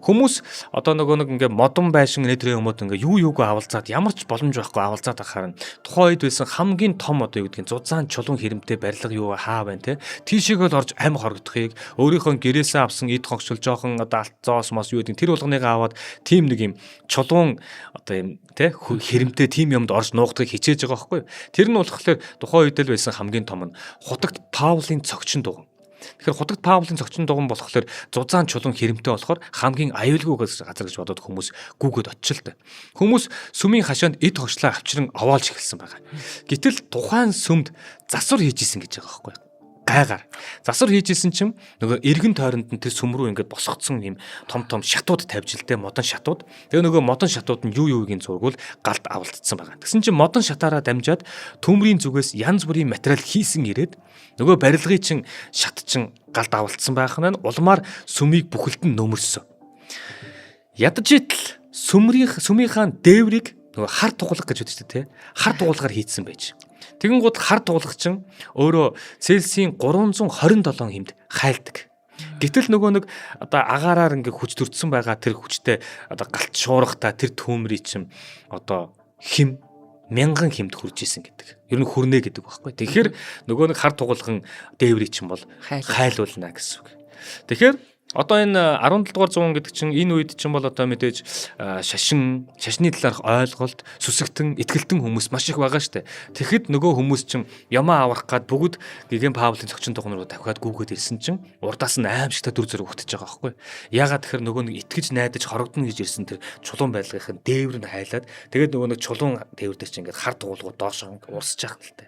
Хүмүүс одоо нөгөө нэг ингээ модон байшин нэтрийн хүмүүд ингээ юуг авалзаад ямар ч боломж байхгүй авалзаад ахаар нь тухайн үед байсан хамгийн том одоо юу гэдгийг зузаан чулуун хэрэмтэй барилга юу хаа байна те тийшээгээл орж ам хорогдохыг өөрийнхөө гэрээсээ авсан эд хогшил жоохон одоо алт зоос мос юу гэдэг тэр болгоныгаа аваад тим нэг юм чулуун одоо юм те хэрэмтэй тим юмд орж нуугдахыг хичээж байгаа байхгүй. Тэр нь болохоор тухайн үед л байсан хамгийн том нь хутагт Паулын цогчин дугуй. Тэгэхээр хутагт Паулын цогчин дугуй болохоор зузаан чулуун хэрэмтэй болохоор хамгийн аюулгүй газар гэж бодоод хүмүүс гүгэд очилт. Хүмүүс сүмийн хашаанд эд хогшлоо авчран овоолж эхэлсэн байгаа. Гэтэл тухайн сүмд засвар хийж исэн гэж байгаа байхгүй. Гайгаар. Засвар хийжсэн чинь нөгөө эргэн тойронд нь тэр сүм рүү ингээд босгоцсон юм том шатууд тавьж илтэй модон шатууд. Тэгээ нөгөө модон шатууд нь юу юугийн зургуул галд авалтцсан байгаа. Тэгсэн чинь модон шатаараа дамжаад төмрийн зүгээс янз бүрийн материал хийсэн ирээд нөгөө барилгын чин шат чин галд авалтсан байх нь улмаар сүмийг бүхэлд нь нөмөрсөн. Ядаж итл сүмийнхаа дээврийг нөгөө хар тугалах гэж бодчих тээ. Хар тугалгаар хийцсэн байж. Тэгэн гут хар туулах чинь өөрөө Цельсийн 327 хэмд хайлдаг. Гэтэл нөгөө нэг одоо агаараар ингээ хүч төрдсөн байгаа тэр хүчтэй одоо галт шуурхта тэр төмрий чинь одоо хим 1000 хэмд хүрж исэн гэдэг. Ер нь хүрнэ гэдэг байхгүй. Тэгэхээр нөгөө нэг хар тугалган дээврий чинь бол хайлуулна гэсэн үг. Тэгэхээр одоо энэ 17 дугаар зуун гэдэг чинь энэ үед чинь бол одоо мэдээж шашны талаарх ойлголт сүсэгтэн итгэлтэн хүмүүс маш их байгаа штэ. Тэгэхэд нөгөө хүмүүс чинь ямаа аврах гад бүгд гэгэн Паулын цогчин дугуй руу давхиад гүгээд ирсэн чинь урдаас нь аимшигтай дүр зэрэг өгтөж байгаа байхгүй. Ягаад тэгэхээр нөгөө нэг итгэж найдаж хорогдно гэж ирсэн тэр чулуун байлгын дээвэр нь хайлаад тэгээд нөгөө нэг чулуун дээвэр дээр чинь ингээд хар тугуулгууд доош урсаж байгаа юм л та.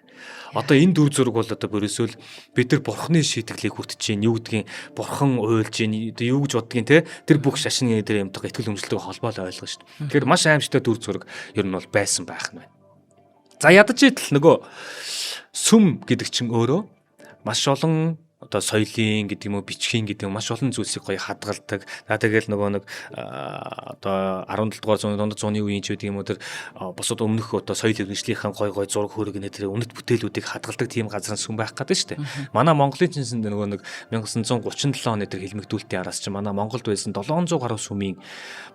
Одоо энэ дүр зэрэг бол одоо ерөөсөө бид нар бурхны шийтгэлийг хүртэж чинь юу гэдгийг бурхан уйлж чинь юу гэж боддгийг те тэр бүх шашны дээр юмтайгаа итгэл өмчлөлтөйг холбоол ойлгоно шүү дээ. Тэгэхээр маш аимшигтай дүр зэрэг ер нь бол байсан байх нь байна. За ядаж итл нөгөө сүм гэдэг чинь өөрөө маш олон одоо соёлын гэдэг юм уу бичгийн гэдэг юм маш олон зүйлсийг гоё хадгалдаг. За тэгэл нөгөө нэг одоо 17 дугаар зууны дунд зууны үеийн ч гэдэг юм уу тэр босод өмнөх одоо соёл иргэншлийнхаа гоё зураг хөрөг нэ тэр үнэт бүтээлүүдийг хадгалдаг тийм газар сүм байх гэдэг шүү дээ. Манай Монголын чинь нөгөө нэг 1937 оны тэр хэлмэгдүүлэлтийн араас чинь манай Монголд байсан 700 гаруй сүмийн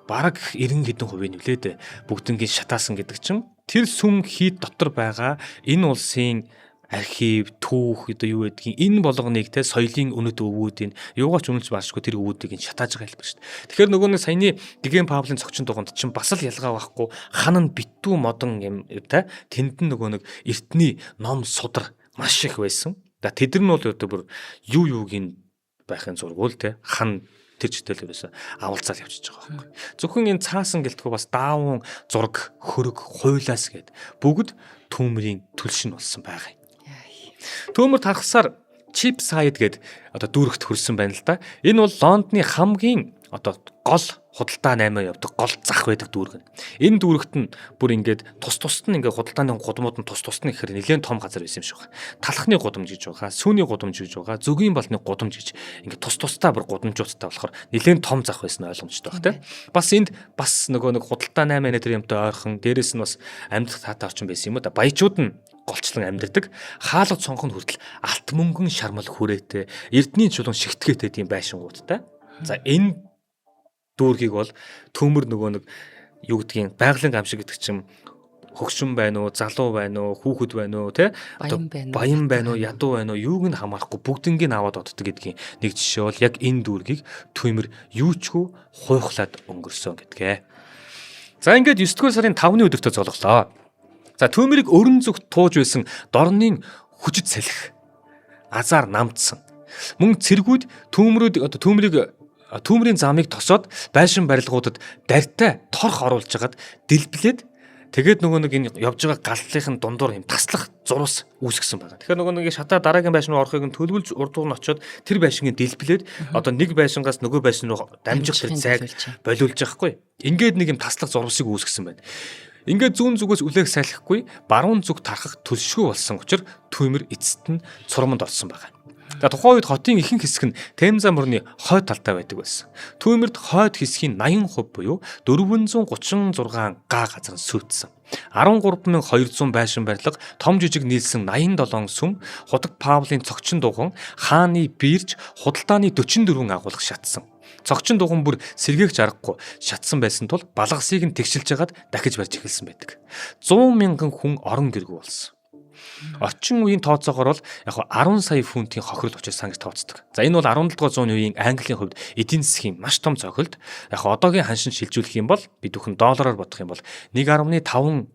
бараг 90 хэдэн хувийг нөлөөд бүгднгийн шатаасан гэдэг чинь тэр сүм хийд дотор байгаа энэ улсын архив, түүх одоо юу гэдгийг энэ болгоныг те соёлын үнэт өвүүдийн юугаач үнэлж баршгүй тэр өвүүдийг шатааж байгаа хэлбэр шүү дээ. Тэгэхээр нөгөө нэг саяны гэгэн Паулын цогчин дугуйд чинь бас л ялгаа байхгүй хан нь битүү модон юм те тэнд нь нөгөө нэг эртний ном судар маш их байсан. За тэд нар нь бол одоо бүр юу юугийн байхын зургуул те хан тэр читэл ерөөсө авалцаад явчихж байгаа байхгүй. Зөвхөн энэ цаасан гэлтгүү бас даавун зураг, хөрөг, хуйлаас гээд бүгд түүмрийн төлшин болсон байгаа юм. Төмөр тархсаар чип сайд гээд одоо дүүрэгт хөрсөн байна л да. Энэ бол Лондоны хамгийн одоо гол худалдаа 8 явдаг гол зах байдаг дүүрэг. Энэ дүүрэгт нь бүр ингээд тус-тусд нь ингээд худалдааны гудамууд нь тус-тусд нь гэхээр нэлээд том газар байсан юм шиг байна. Талхны гудамж гэж байгаа, сүүний гудамж гэж байгаа, зөгийн балны гудамж гэж ингээд тус-тусдаа бүр гудамжуудтай болохоор нэлээд том зах байсан ойлгомжтой баг тийм. Бас энд бас нөгөө нэг худалдаа 8 нэ тэр юмтай ойрхон дээрэс нь бас амьд таатай орчин байсан юм да. Баячууд нь голчлон амьдардаг хаалга цонхон хүртэл алт мөнгөн шармал хүрээтэй эрдний чулуун шигтгээтэй тийм байшингуудтай. За энэ дүүргийг бол төмөр нөгөө нэг юу гэдгийг байгалийн гамшиг гэдэг чинь хөгшин байна уу, залуу байна уу, хүүхэд байна уу, тэ одоо баян байна уу, ядуу байна уу, юуг нь хамаарахгүй бүгднийг аваад оддог гэдгийн нэг жишээ бол яг энэ дүүргийг Түмэр юучгүй хуйхлаад өнгөрсөн гэдгээ. За ингээд 9 дугаар сарын 5-ны өдөртөө золголоо. За Түмэрийг өрн зүгт тууж байсан дорны хүчит салхи азар намдсан. Мөн цэргүүд Түмэрийн замыг тосоод байшин барилгуудад дартай торх оруулж хагаад дэлбэлээд тэгээд нөгөө нэг энэ явж байгаа галлын дундуур юм таслах зурус үүсгэсэн байгаа. Тэгэхээр нөгөө нэг шатаа дараагийн байшин руу орохыг нь төлөвлөж урд нь очиод тэр байшиныг дэлбэлээд одоо нэг байшингаас нөгөө байшин руу дамжих тэр зайг болиулж байгаа хгүй. Ингээд нэг юм таслах зурусыг үүсгэсэн байна. Ингээд зүүн зүгээс үлээх салхихгүй баруун зүг тархах төлшгүй болсон учраас Түмэр эцэст нь цурамд орсон байгаа. За тухайн үед хотын ихэнх хэсэг нь Темза мөрний хойд талтай байдаг байсан. Түмэрд хойд хэсгийн 80% буюу 436 га газар сүйтсэн. 13200 байшин барилга, том жижиг нийлсэн 87 сүм, худаг Павлын цогчин дугуйн, хааны бирж, худалдааны 44 агуулга шатсан. Цогчин дугуйн бүр сэргээгч аргагүй шатсан байсан тул балгасыг нь тэгшилж хагаад дахиж барьж эхэлсэн байдаг. 100 мянган хүн орон гэргүй болсон. Орчин үеийн тооцоогоор бол яг 10 сая фунтын хохирол учирсан гэж тооцдог. За энэ бол 17 дугаар зууны үеийн Английн хувьд эдийн засгийн маш том цохилт. Яг одоогийн ханшин шилжүүлэх юм бол бид бүхэн доллараар бодох юм бол 1.5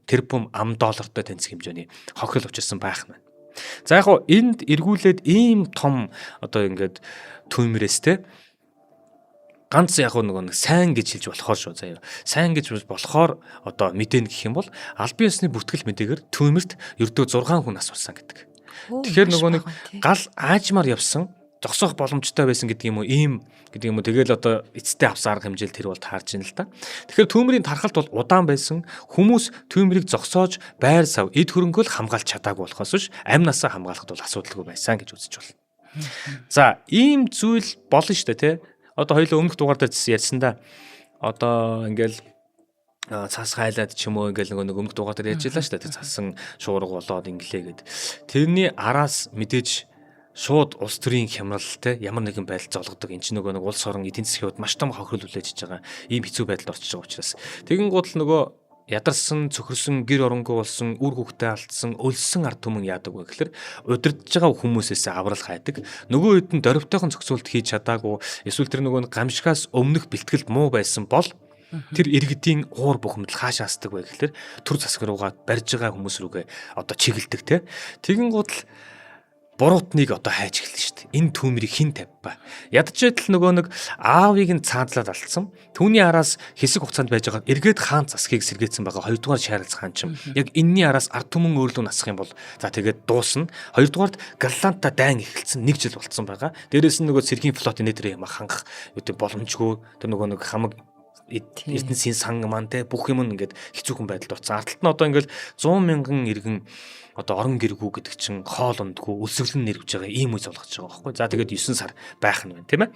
тэрбум ам доллартай тэнцэх хэмжээний хохирол учирсан байх нь. За яг энд эргүүлээд ийм том одоо ингээд Түмэрээс те ганц яг нэг сайн гэж хэлж болохоор шүү заяа. Сайн гэж болохоор одоо мэдэн гэх юм бол албан ёсны бүртгэл мэдээгээр Түмэрт ердөө 6 хүн асуусан гэдэг. Тэгэхээр нөгөө нэг гал аажмаар явсан зогсоох боломжтой байсан гэдэг юм уу ийм гэдэг юм уу тэгэл одоо эцэстээ авсан арга хэмжээл тэр бол таарж ин л та. Тэгэхээр Түмэрийн тархалт бол удаан байсан. Хүмүүс Түмэрийг зогсоож байр сав эд хөрөнгөө л хамгаалж чадаагүй болохоос биш амь насаа хамгаалахд бол асуудалгүй байсан гэж үзэж байна. За ийм зүйл болно шүү дээ тий. Одоо хоёул өмнөх дугаар дээр ярьсан да. Одоо ингээл цас хайлаад ч юм уу ингээл нэг өмнөх дугаар дээр ярьж байлаа шүү дээ. Цасан шуурга болоод инглээ гэд. Тэрний араас мэдээж шууд улс төрийн хямрал те ямар нэгэн байдал золгодог. Энд чинь нөгөө нэг улс орон эдийн засгийн хувьд маш том хохирол үлээж байгаа. Ийм хэцүү байдалд орчиж байгаа учраас. Тэгэн гол нөгөө ядарсан, цөхөрсөн, гэр оронгүй болсон, үр хөвгтөө алдсан, өлсөн ард түмэн яадаг вэ гэхээр удирдах байгаа хүмүүсээс аврал хайдаг. Нөгөө хэд нь дөрвтойхон зохицуулт хийж чадаагүй, эсвэл тэр нөгөө гамшигаас өмнөх бэлтгэлд муу байсан бол тэр иргэдийн уур бухимдал хаашаа асдаг вэ гэхээр төр засаг руугаа барьж байгаа хүмүүс рүүгээ одоо чиглэдэг те. Тэгэн гол буруутныг одоо хайж эхэлнэ шүү дээ. Энэ Түмэрийг хэн тавьба. Ядчийтл нөгөө нэг аавыг нь цаадлаад алдсан. Түүний араас хэсэг хугацаанд байж байгаа эргээд хаан засгийг сэргээсэн байгаа. Хоёрдугаар Шарлз хаан ч яг энэний араас ард түмэн өөрлөө насах юм бол за тэгээд дуусна. Хоёрдугаард Галланта дайн эхэлсэн 1 жил болцсон байгаа. Дээрээс нь нөгөө цэргийн флотын нэтэр юм хангах үүдээ боломжгүй. Тэр нөгөө нэг хамаг эрдэнэсийн сан маань те бүх юм ингээд хэцүүхэн байдалд орсон. Ардталт нь одоо ингээд 100 мянган иргэн одоо орон гэргүү гэдэг чинь хоол ундгүй өлсгөлн нэрвж байгаа ийм үе болгож байгаа байхгүй. За тэгээд 9 сар байх нь байна тийм ээ.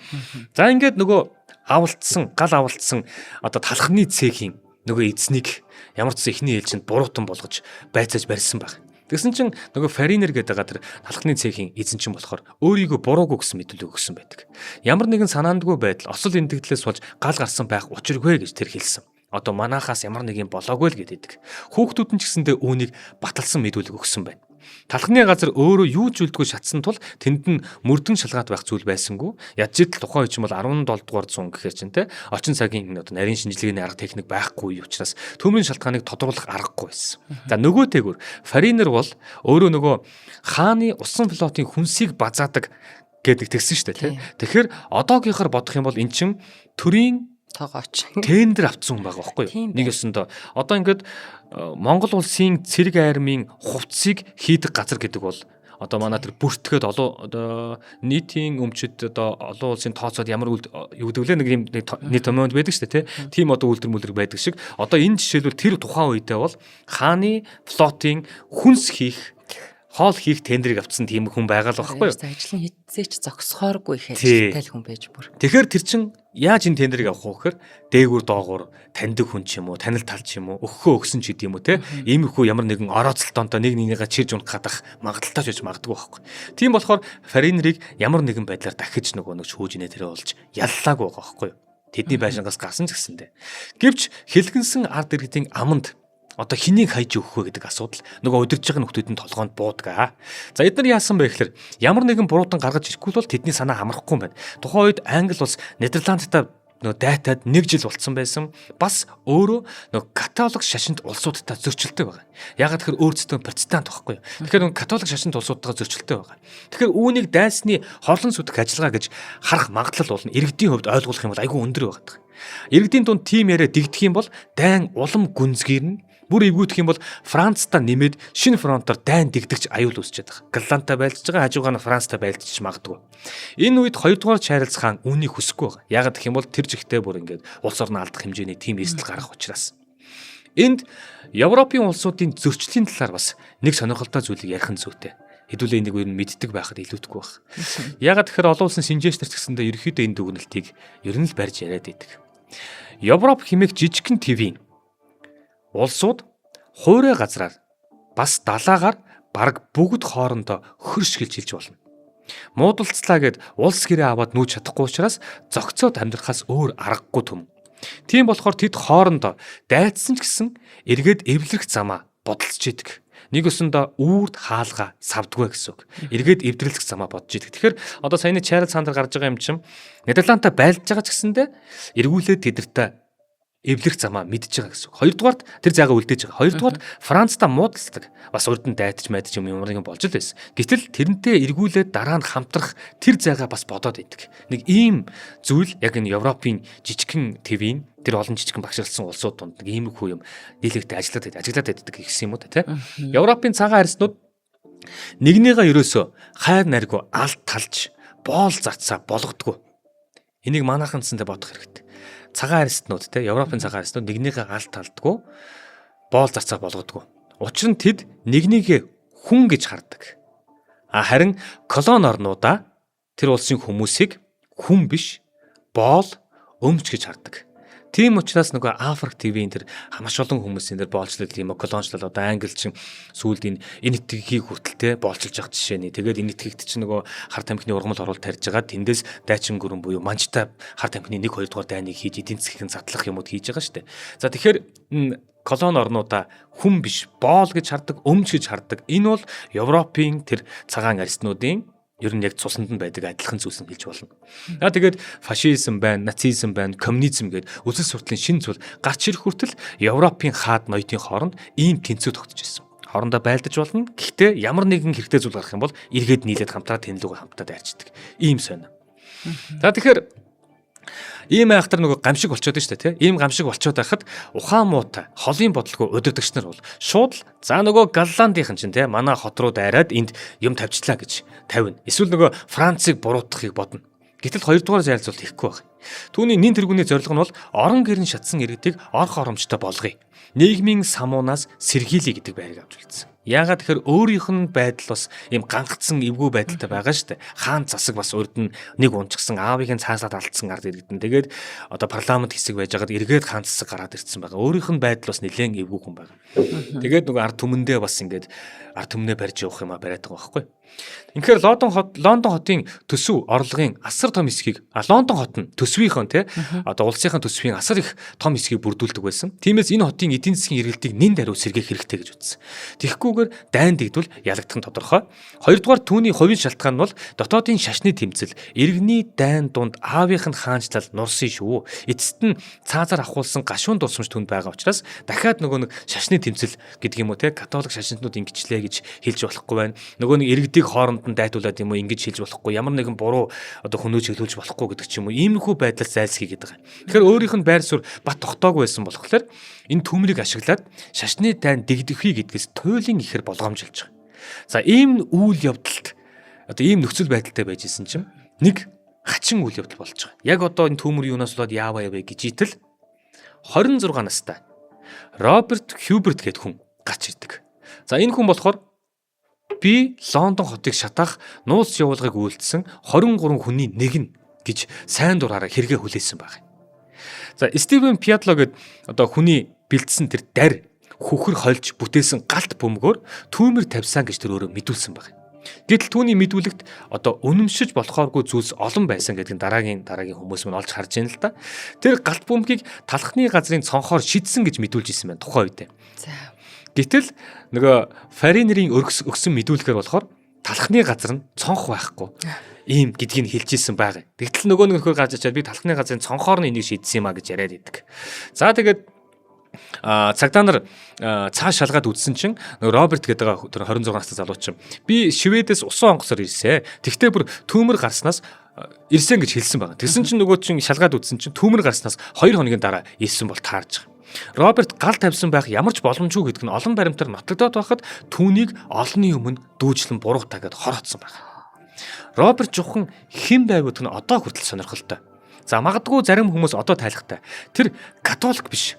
За ингээд нөгөө гал авалтсан одоо талхны цехийн нөгөө эзнийг ямар ч ихний ээлжинд буруутан болгож байцааж барьсан баг. Тэгсэн чинь нөгөө Фаринер гэдэг байгаа тэр талхны цехийн эзэн чинь болохоор өөрийгөө буруугүй гэсэн мэдүүлэг өгсөн байдаг. Ямар нэгэн санаандгүй байдал осол эндэгдлээс болж гал гарсан байх учиргүй гэж тэр хэлсэн. Одоо манахаас ямар нэг юм болоогүй л гэдэг. Хүүхдүүд нь ч гэсэндээ үүнийг баталсан мэдүүлэг өгсөн байна. Талхны газар өөрөө юу ч үлдгүй шатсан тул тэнд нь мөрдөн шалгаад байх зүйл байсангүй. Ядчийтл тухайн үе чинь бол 17 дугаар зуун гэхээр чинь те орчин цагийн одоо нарийн шинжилгээний арга техник байхгүй учраас Түмэрийн шалтгааныг тодруулах аргагүй байсан. За нөгөөтэйгүр Фаринер бол өөрөө нөгөө хааны усан флотын хүнсийг базаадаг гэдэг тэгсэн шүү дээ те. Тэгэхээр одоогийнхаар бодох юм бол эн чинь төрийн тоогооч тендер авцсан хүн байгаа байхгүй юу? Нэг өсөндөө одоо ингээд Монгол улсын цэрэг армийн хувцсыг хийдэг газар гэдэг бол одоо манай тэр бүртгэхэд одоо нийтийн өмчөд одоо олон улсын тооцоод ямар юу гэдэг вэ нэг юм нийт томьёонд байдаг шүү дээ тийм одоо үйлдвэр мүлрэг байдаг шиг одоо энэ жишээлбэл тэр тухайн үедээ бол хааны флотын хүнс хийх хоол хийх тендерийг авцсан тийм хүн байгаа л байхгүй юу? Ажлын хэдсээч зогсохооргүй их ажилтай хүн байж бүр. Тэгэхээр тэр чин яаж энэ тендерийг авах вэ гэхээр дээгүүр доогуур таньдаг хүн ч юм уу, танил тал ч юм уу, өгөхөө өгсөн ч гэдэм үү те. Иймэрхүү ямар нэгэн орооцолтонтой нэг нэгнийгээ чирж унах гадах магадaltaй ч магадгүй байхгүй. Тийм болохоор Фаринерийг ямар нэгэн байдлаар дахиж нөгөө нэг шүүжинэ тэрэ болж яллаагүй байгаа байхгүй юу? Тэдний байшингаас гарсан ч гэсэндэ. Гэвч хэлгэнсэн ард иргэдийн аманд одоо хэнийг хайж өгөх вэ гэдэг асуудал нөгөө удирж байгаа нөхдүүдийн толгоонд буудаг. За эдгээр яасан бэ гэхээр ямар нэгэн буруутан гаргаж ирэхгүй бол тэдний санаа амрахгүй юм байна. Тухайн үед Англи улс Нидерландтай нөгөө дайтад 1 жил болцсон байсан. Бас өөрөө нөгөө католик шашинт улсуудтай зөрчилтэй байгаа. Ягаад гэхээр өөрсдөө протестант байхгүй юу. Тэгэхээр нөгөө католик шашинт улсуудтайгаа зөрчилтэй байгаа. Тэгэхээр үүнийг дайсны хорлон сүдэх ажиллагаа гэж харах магадлал болно. Иргэдийн хувьд ойлгох юм бол айгүй өндөр байгаа. Иргэдийн дунд тим яриа дэгдэх юм бол дайн улам гүнзгийрнэ. Бүр эвгүйдэх юм бол Францтай нэмээд шинэ фронтоор дайн дэгдэгч аюул үүсчихэд байгаа. Голландтай байлдж байгаа, хажуугаар нь Францтай байлдчих магадгүй. Энэ үед хоёрдугаар Чарльз хаан үүнийг хүсэхгүй байгаа. Ягаад гэх юм бол тэр жигтэй бүр ингээд улс орноо алдах хэмжээний тим эрсдэл гарах учраас. Энд Европын улсуудын зөрчлийн талаар бас нэг сонирхолтой зүйлийг ярих нь зүйтэй. Хэдүүлээ энийг юу мэддэг байхад илүүдэхгүй байх. Ягаад гэхээр олон улсын шинжээч нар ч гэсэндээ ерөөхдөө энэ дүгнэлтийг ер нь л барьж яриад идэг. Европ хэмээх жижигхэн твийн улсууд хуурай газраар бас далаагаар бараг бүгд хоорондоо хөршгилж хэлж болно. Муудалцлаа гэд улс гэрээ аваад нүүж чадахгүй учраас зогцоод амьдрахаас өөр аргагүй түм. Тийм болохоор тэд хоорондоо дайцсан ч гэсэн эргээд эвлэрэх замаа бодолцож идэг. Нэг өсөндөө үрд хаалга савдгүй гэсэн үг. Эргээд эвдэрлэх замаа бодож идэг. Тэгэхээр одоо саяны Чарльз хаан гарч байгаа юм чинь Нидерландтай байлдж байгаа ч гэсэндээ эргүүлээд тэдэртээ эвлэх замаа мэдж байгаа гэсэн үг. Хоёрдугаарт тэр зайгаа үлдээж байгаа. Хоёрдугаарт Францтай муудалцдаг. Бас урд нь дайтаж мэдж юм нэг болж л байсан. Гэтэл тэрнтэй эргүүлээд дараа нь хамтрах тэр зайгаа бас бодоод идэг. Нэг ийм зүйл яг энэ Европын жижигхэн твийн тэр олон жижигхэн багшилсан улсууд донд нэг иймэрхүү юм нийлэгдээ ажиллаад байдаг гэсэн юм уу те. Европын цагаан арьснууд нэгнийгээ ерөөсөө хайр найргүй алт талж боол зарцаа болгодгүй. Энийг манайханцсандаа бодох хэрэгтэй. Цагаан арьснууд те Европын цагаан арьснууд нэгнийгээ алт талдгүй боол зарцаа болгодгүй. Учир нь тэд нэгнийгээ хүн гэж хардаг. Харин колон орнуудаа тэр улсын хүмүүсийг хүн биш боол өмч гэж хардаг. Тийм учраас нөгөө Африк ТV-ийн тэр маш олон хүмүүсийн тэр боолчлол юм колоничлол одоо англичин сүүлд энэ нэтгийг хүртэлтэй боолчилж явах жишээний. Тэгээд энэ нэтгийгт чинь нөгөө хар тамхины ургамал оруулалт тарьж байгаа. Тэндээс дайчин гүрэн буюу манчтай хар тамхины 1 2 дугаар дайныг хийж эдийн засгийн задлах юмуд хийж байгаа шүү дээ. За тэгэхээр колон орнуудаа хүн биш боол гэж хардаг, өмч гэж хардаг. Энэ бол Европын тэр цагаан арьснуудын ер нь яг цуснд нь байдаг адилхан зүйлс нь хэлж болно. Тэгээд фашизм байна, нацизм байна, коммунизм гээд үсэл суртлын шинэ зүйл гарч ирэх хүртэл Европын хаад ноётын хооронд ийм тэнцүү тогтож ирсэн. Хоорондоо байлдаж болно. Гэхдээ ямар нэгэн хэрэгтэй зүйл гарах юм бол эргээд нийлээд хамтраа тэнэлгөө хамтдаа дайрчдаг. Ийм сонио. За тэгэхээр ийм айхтар нөгөө гамшиг болчиход шүү дээ тийм. Ийм гамшиг болчиход байхад ухаан муутай холын бодлого удирдагч нар бол шууд л за нөгөө Голландийнхан чинь тийм манай хот руу дайраад энд юм тавьчлаа гэж тавина. Эсвэл нөгөө Францыг буруутгахыг бодно. Гэтэл хоёрдугаар зайлцуулт хийхгүй байх. Түүний нэн тэргүүний зорилго нь бол орон гэрн шатсан иргэдийг орох оромжтой болгоё. Нийгмийн самуунаас сэргийлье гэдэг байрыг авч үлдсэн. Яагаад тэгэхээр өөрийнх нь байдал бас ийм гангацсан эвгүй байдалтай байгаа шүү дээ. Хаан засаг бас урд нь нэг унчгсан аавыг нь цааслаад алдсан ард иргэдэн. Тэгээд одоо парламент хэсэг байжгаад эргээд хаан засаг гараад ирсэн байгаа. Өөрийнх нь байдал бас нэлээд эвгүй хүн байгаа. Тэгээд нөгөө ард түмэндээ бас ингээд ард түмнээ барьж явах юм а бариад байгаа байхгүй. Тэгэхээр Лондон хотын төсөв орлогын асар том хэсгийг Лондон хот нь төсвийнхэн тий одоо улсынхаа төсвийн асар их том хэсгийг бүрдүүлдэг байсан. Тиймээс энэ хотын эдийн засгийн эргэлтийг нэн даруй сэргээх хэрэгтэй гэж үзсэн. Тэгэхгүйгээр дайн дэгдвэл ялагдах нь тодорхой. Хоёрдугаар түүний хувийн шалтгаан нь бол дотоодын шашны тэмцэл, иргэний дайн дунд аавынх нь хаанчлал нурсан шүү. Эцэст нь цаазаар ахуулсан гашуун дурсамж түнд байгаа учраас дахиад нөгөө нэг шашны тэмцэл гэдэг юм уу тий католик шашинтнууд ингэчлээ гэж хэлж болохгүй байна. Нөгөө нэг иргэдийг хооронд нь дайтуулаад юм уу ингэж хэлж болохгүй. Ямар нэгэн буруу одоо хүмүүж хэлүүлж болохгүй гэдэг ч юм уу. Иймэрхүү байдлаас зайлсхий гэдэг юм. Тэгэхээр өөрийнх нь байр суурь бат тогтоогүй байсан болохоор энэ төмрийг ашиглаад шашны дайн дэгдэхүй гэдгээс туйлын ихэр болгоомжилж байгаа. За ийм үйл явдалд одоо ийм нөхцөл байдалтай байж исэн чинь нэг хачин үйл явдал болж байгаа. Яг одоо энэ төмөр юунаас болоод яаваа яваа гэж итэл 26 настай Роберт Хьюберт гэдэг хүн гарч ирдэг. За энэ хүн болохоор би Лондон хотыг шатаах нууц явуулгыг үйлдсэн 23 хүний нэг нь гэж сайн дураараа хэрэгэ хүлээсэн байна. За Стивен Пьядло гэдэг одоо хүний бэлдсэн тэр дар хөхөр хольж бүтээсэн галт бөмбөгөөр түүмэр тавьсан гэж тэр өөрөө мэдүүлсэн байна. Гэтэл түүний мэдүүлэгт одоо үнэмшиж болохооргүй зүйлс олон байсан гэдэг нь дараагийн хүмүүс мань олж харж байна л да. Тэр галт бөмбөгийг талхны газрын цонхоор шидсэн гэж мэдүүлж ирсэн байна тухайн үед. За. Гэтэл нөгөө Фаринерийн өгсөн мэдүүлгээр болохоор талхны газар нь цонх байхгүй ийм гэдгийг хэлж ирсэн байгаа. Тэгтэл нөгөө нэг нөхөр гарч ичаад би талхны газрын цонхоор нь энийг шийдсэн юм а гэж яриад идэг. За тэгээд цагдаа нар цааш шалгаад үзсэн чинь Роберт гэдэг тэр 26 настай залуу чинь би Шведээс усан онгоцоор ирсэ. Тэгтээ бүр төмөр гарснаас ирсэн гэж хэлсэн байгаа. Тэгсэн чинь нөгөө чинь шалгаад үзсэн чинь төмөр гарснаас 2 хоногийн дараа ирсэн бол таарж байгаа. Роберт гал тавьсан байх ямар ч боломжгүй гэдэг нь олон баримтаар нотогдоод байхад түүнийг олонний өмнө дүүжлэн буруутаа гэд хороцсон байна. Роберт жухан хэн байгууд нь одоо хүртэл сонирхолтой. За магадгүй зарим хүмүүс одоо тайлхтай. Тэр католик биш.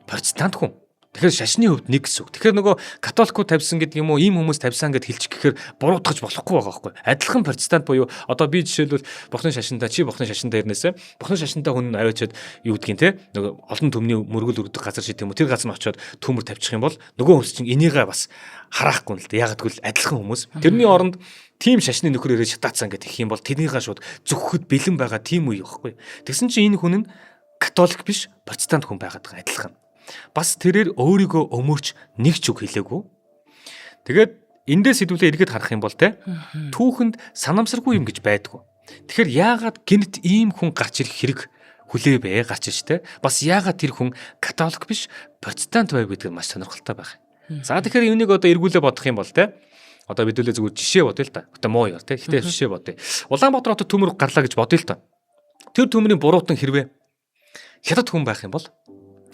Протестант хүн. Тэгэхээр шашны хувьд нэг гэсэн үг. Тэгэхээр нөгөө католикууд тавьсан гэдэг юм уу, ийм хүмүүс тавьсан гэд хэлчих гэхээр буруутгаж болохгүй байгаа байхгүй. Адилхан протестант буюу одоо би жишээлбэл Бурхны шашинтаа бухны шашинтаа ирнэсэ бухны шашинтаа хүн аваачаад юу гэдгийг те нөгөө олон төмний мөргөл өргөдөг газар шийдэх юм уу, тэр газар нь очиод төмөр тавьчих юм бол нөгөө хүмүүс чинь энийгээ бас хараахгүй л да. Яг гэвэл адилхан хүмүүс. Тэрний оронд тим шашны нөхөр ирээд шатаацсан гэдэг их юм бол тэрнийгээ шууд зөвхөд бэлэн байгаа тим үе байхгүй. Тэгсэн чинь энэ хүн нь католик биш, протестант хүн байгаад байгаа адилхан. Бас тэрээр өөрийгөө өмөрч нэг ч үг хэлээгүй. Тэгээд эндээс хэдүүлээ эргээд харах юм бол те түүхэнд санамсаргүй юм гэж байдгүй. Тэгэхээр яагаад гэнэт ийм хүн гарч ирэх хэрэг хүлээ бэ гарч иж те. Бас яагаад тэр хүн католик биш, протестант байв гэдэг нь маш сонирхолтой байх. За тэгэхээр энийг одоо эргүүлээ бодох юм бол те одоо бидүүлээ зүгээр жишээ бодъё л та. Гэтэ муу яар те. Гэтэ жишээ бодъё. Улаанбаатар хотод төмөр гарлаа гэж бодъё л та. Тэр төмрийн буруутан хэрвээ хятад хүн байх юм бол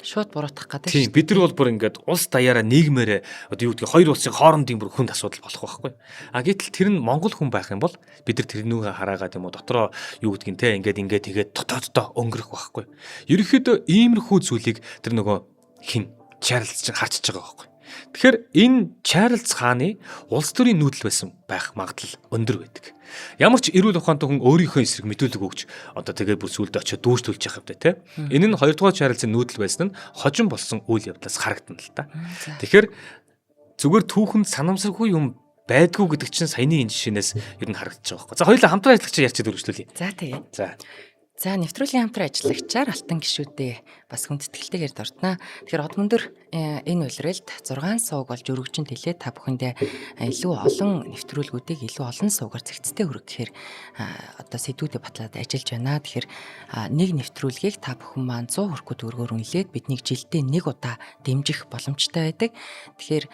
Шууд буруутгах гэдэг. Тийм бид нар бол бүр ингээд улс даяараа нийгмээрээ одоо юу гэдгийг хоёр улсын хоорондын бүр хүнд асуудал болох байхгүй. А гэтэл тэр нь Монгол хүн байх юм бол бид нар тэрнүүгээ хараагаад юм уу дотроо юу гэдгийг те ингээд тэгээд дотооддоо өнгөрөх байхгүй. Ерөнхийдөө иймэрхүү зүйлийг тэр нөгөө хин Чарльз чинь харчиж байгаа байхгүй. Тэгэхээр энэ Чарльз хааны улс төрийн нүүдэл байсан байх магадлал өндөр байдаг. Ямар ч эрүүл ухаантай хүн өөрийнхөө эсрэг мэдүүлэг өгч одоо тэгээд бүр сүулдэ очиод дүүжтүүлж явах юм те. Энэ нь 2 дугаар Чарльзын нүүдэл байсан нь хожим болсон үйл явдлаас харагдана л та. Тэгэхээр зүгээр түүхэнд санамсаргүй юм байдгүй гэдэг чинь саяны энэ жишээнээс ер нь харагдаж байгаа байхгүй. За хоёулаа хамтран ажиллагч ярьчиад үргэлжлүүлье. За тэгээ. За нэвтрүүлгийн хамтран ажиллагчаар алтан гишүүдээ бас хүндэтгэлтэйгээр дурднаа. Тэгэхээр од мөндөр энэ улиралд 6 сууг болж өргөжин тэлээ та бүхэндээ илүү олон нэвтрүүлгүүдийг илүү олон суугаар зэгцтэй хүргэхээр одоо сэдвүүдэд батлаад ажиллаж байна. Тэгэхээр нэг нэвтрүүлгийг та бүхэн маань 100 хүрэхгүй төгрөгөөр үнэлээд биднийг жилдээ нэг удаа дэмжих боломжтой байдаг. Тэгэхээр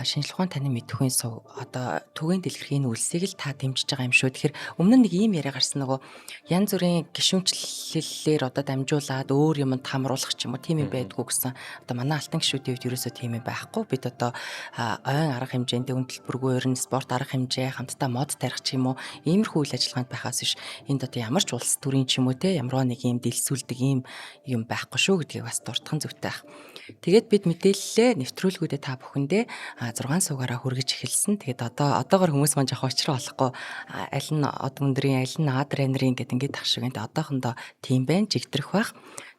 шинжлэх ухаан таны мэдхийн сувг одоо түгээн дэлгэрхийн үлсийг л та дэмжиж байгаа юм шүү. Тэгэхээр өмнө нь нэг ийм яриа гарсан нөгөө янз бүрийн гишүүнчлэлээр одоо дамжуулаад өөр юмд хамруулах ч юм уу тийм юм байдгүй гэсэн. Одоо манай алтан гишүүдийн хувьд ерөөсөө тийм юм байхгүй. Бид одоо ойн арга хэмжээнд өндөрлбөргүй ерэн спорт арга хэмжээ хамтдаа мод тарих ч юм уу иймэрхүү үйл ажиллагаанд байхаас биш энд одоо ямар ч улс төрийн ч юм уу те ямар нэг юм дэлсүүлдэг ийм юм байхгүй шүү гэдгийг бас дурдхан зүйтэй байх. Тэгээд бид мэдээллээ нэвтрүүлгүүдэд та бүхэндээ 6 суугаараа хүргэж эхэлсэн. Тэгээд одоогоор хүмүүс маань жоох очроо болохгүй аль нь од өндрийн аль нь тренерийн гэдэг ингээд ах шиг энэ одоохондоо тийм байна жигдрэх байх.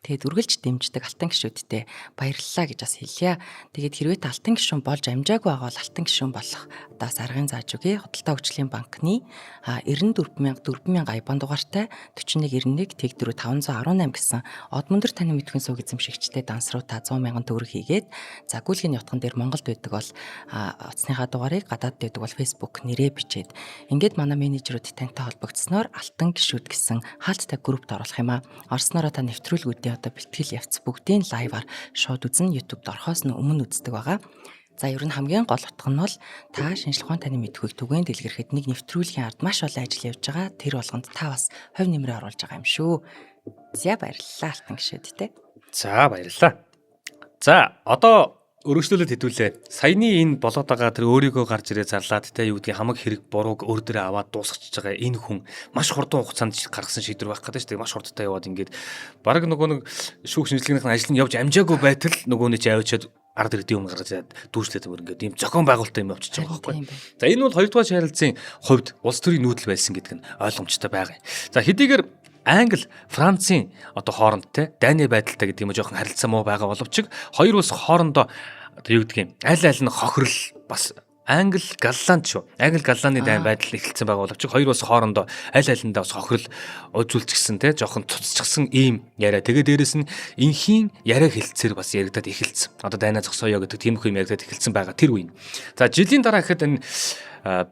Тэгээд үргэлж дэмждэг алтан гишүүдтэй баярлалаа гэж бас хэлье. Тэгээд хэрвээ та алтан гишүүн болж амжаагүй байгаа бол алтан гишүүн болох одоо бас аргын зааж өгье. Худалдаа хөгжлийн банкны 94,000 аян дугаартай 4191 тэг 4518 гэсэн од мөндөр таны мэдхэн сууг эзэмшигчтэй дансруута 100,000 төгрөг хийгээд за гүйлгийн утган дээр Монголд байдаг бол утасныхаа дугаарыг гадаад байдаг бол Facebook нэрээ бичээд ингээд манай менежерүүд тантай холбогдсноор алтан гишүүд гэсэн хаалттай группт оруулах юм аа. Орснороо та нэвтрүүлгүүдээ одоо бэлтгэл явц бүгдийн лайваар шууд үзэн YouTube-д орохоос өмнө үздэг байгаа. За ер нь хамгийн гол утга нь бол та шинжлэх ухаан таны мэдхүйг түгээн дэлгэрхэд нэг нэвтрүүлгийн ард маш олон ажил явж байгаа. Тэр болгонд та бас хувь нэмрээ оруулж байгаа юм шүү. За баярлалаа алтан гишүүдтэй. За баярлалаа. За одоо өргөжлүүлээд хэдүүлээ. Саяны энэ болоод байгаа тэр өөрийгөө гарч ирээ зарлаад те юу гэдгийг хамаг хэрэг бурууг өөр дөрөө аваад дуусгачихж байгаа энэ хүн маш хурдан хугацаанд гаргасан шийдвэр байх гэдэг чинь маш хурдтай яваад ингээд баг нөгөө нэг шүүх шинжилгээнийх нь ажил нь явж амжаагүй байтал нөгөөний чи авчиад ард иргэдийн өмнө гаргаж дүүжлээд өөр ингээд ийм зохион байгуулалтаа юм авчиж байгаа байхгүй. За энэ бол 2 дугаар Чарльзын хувьд улс төрийн нүүдэл байсан гэдэг нь ойлгомжтой байгаа. За хэдийгээр Англи, Францын одоо хооронд те дайны байдалтай гэдэг юм жоохон харилцаа муу байгаа боловч хоёр улс хоорондоо одоо юу гэдгийг аль нь хохирол бас Англи Галланд шүү. Англи Галландын дайн байдал эхэлсэн байгаа боловч хоёр улс хоорондоо аль алиндаа бас хохирол үзүүлчихсэн те жоохон цуцчихсан ийм яриа. Тэгээ дээрэс нь инхийн яриа хэлцээр бас яригадад эхэлсэн. Одоо дайнаа зогсооё гэдэг тиймэрхүү юм яригадад эхэлсэн байгаа тэр үе. За жилийн дараа гэхэд энэ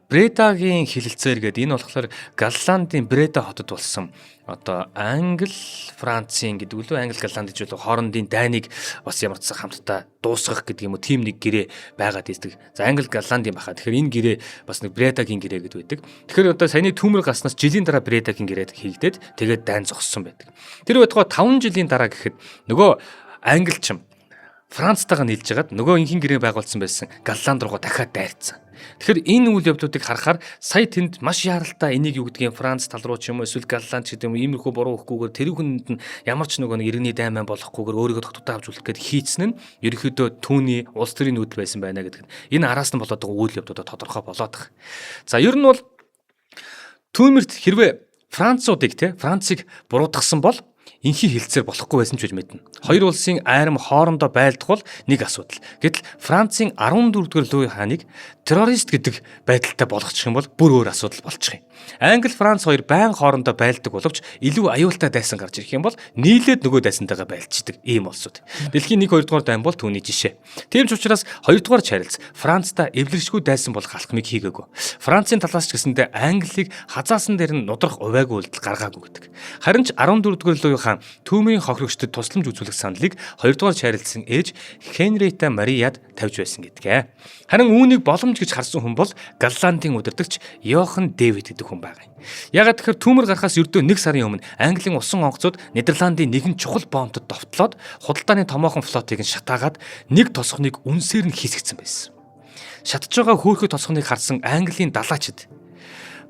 Бредагийн хилэлцээр гэдэг энэ болохоор Галландын Бреда хотод болсон одоо Англи Францын гэдэг үлээ Англи Галланд гэж бол хоорондын дайныг бас ямар ч хамтдаа дуусгах гэдэг юм уу тийм нэг гэрээ байгаад ийдэг. За Англи Галландын баха. Тэгэхээр энэ гэрээ бас нэг Бредагийн гэрээ гэдэг байдаг. Тэгэхээр одоо саяны түүмэр гаснаас жилийн дараа Бредагийн гэрээд хийгдээд тэгээд дайн зогссон байдаг. Тэр байтугай 5 жилийн дараа гэхэд нөгөө англичм Францтайгаа нийлж хагаад нөгөө инхийн гэрээ байгуулсан байсан Галланд руугаа дахиад дайрцсан. Тэгэхээр энэ үйл явдлуудыг харахаар сая тэнд маш яралтай энийг юу гэдгийг Франц тал руу ч юм уу эсвэл Галланд ч гэдэг юм иймэрхүү буруу өгөхгүйгээр тэрүүхэнд нь ямар ч нэг иргэний дайман болохгүйгээр өөрийгөө тогтвортой авч үлдэх гээд хийцэн нь ерөнхийдөө түүний улс төрийн нүүдэл байсан байна гэдэг. Энэ араас нь болоод байгаа үйл явдлуудаа тодорхой болоод байгаа. За ер нь бол түүмэрт хэрвээ Француудыг Францыг буруутгасан бол инхий хилцээр болохгүй байсан ч гэж мэднэ. Хоёр улсын айрам хоорондоо байлдах бол нэг асуудал. Гэтэл Францын 14-р Луи хааныг террорист гэдэг байдалтай болгочих юм бол бүр өөр асуудал болчих юм. Англи Франц хоёр байн хоорондоо байлдаг боловч илүү аюултай дайсан гарч ирэх юм бол нийлээд нөгөө дайсантайгаа байлждаг ийм улсууд. Дэлхийн 1-2 дугаар дайн бол түүний жишээ. Тийм ч учраас 2 дугаар чарльз Францтай эвлэршгүй дайсан болох алхмыг хийгээгүй. Францын талаас ч гэсэндээ Англиг хазаасан дээр нь нудрах увайгүй үйлдэл гаргаагүй гэдэг. Харин ч 14-р Луи хаан түүмийн хохирогчдод тусламж үзүүлэх саналыг 2 дугаар чарльзын ээж Хенрита Марияд тавьж байсан гэдгээ. Харин үүнийг боломж гэж харсан хүн бол Галландын удирдагч Йохан Дэвид гэдэг хүн байгаа юм. Ягаад гэхээр түүмэр гарахаас ердөө 1 сарын өмнө Английн усан онгоцууд Нидерландын нэгэн чухал боомтод довтлоод худалдааны томоохон флотыг нь шатаагаад нэг тосгоныг үнсээр нь хийсгэсэн байсан. Шатж байгаа хөөрхий тосгоныг харсан Английн далаачид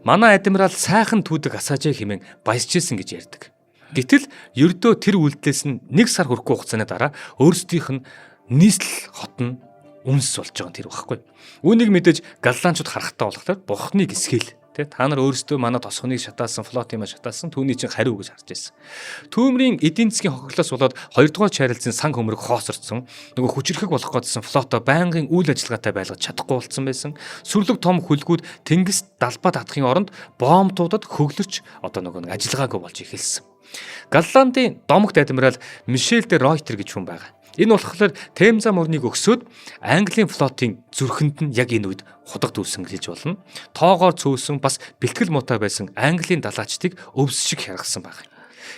манай адмирал сайхан түүдэг асаажээ хэмээн баясжсэн гэж ярьдаг. Гэтэл ердөө тэр үйлдэлээс нь 1 сар хүрэхгүй хугацааны дараа өөрсдийнх нь нийслэл хот нь үнс болж байгаа юм тэр багхгүй. Үүнийг мэдээж галланчууд харахтаа болохоор бурхныг эсгээл та нар өөрсдөө манай тосгоныг шатаасан флот юм шатаасан түүний чинь хариу гэж харж байсан. Түүмрийн эдийн засгийн хохирлоос болоод 2 дугаар чарльзын сан хөмрөг хоосорсон нөгөө хүчрэхэг болох гэсэн флотоо байнгын үйл ажиллагаатай байлгаж чадахгүй болсон байсан. Сүрлэг том хөлгүүд тэнгис далбаа татахын оронд боомтуудад хөглөрч одоо нөгөө ажиллагаагүй болж эхэлсэн. Галландын домогт адмирал Мишель де Ройтер гэж хүн байгаа. Энэ болохоор Темза мөрнийг өгсөд Английн флотын зүрхэнд нь яг энэ үед худаг дүүсэн гэж болно. Тоогоор цөөсөн бас бэлтгэл муутай байсан Английн далаачдыг өвс шиг харгасан байна.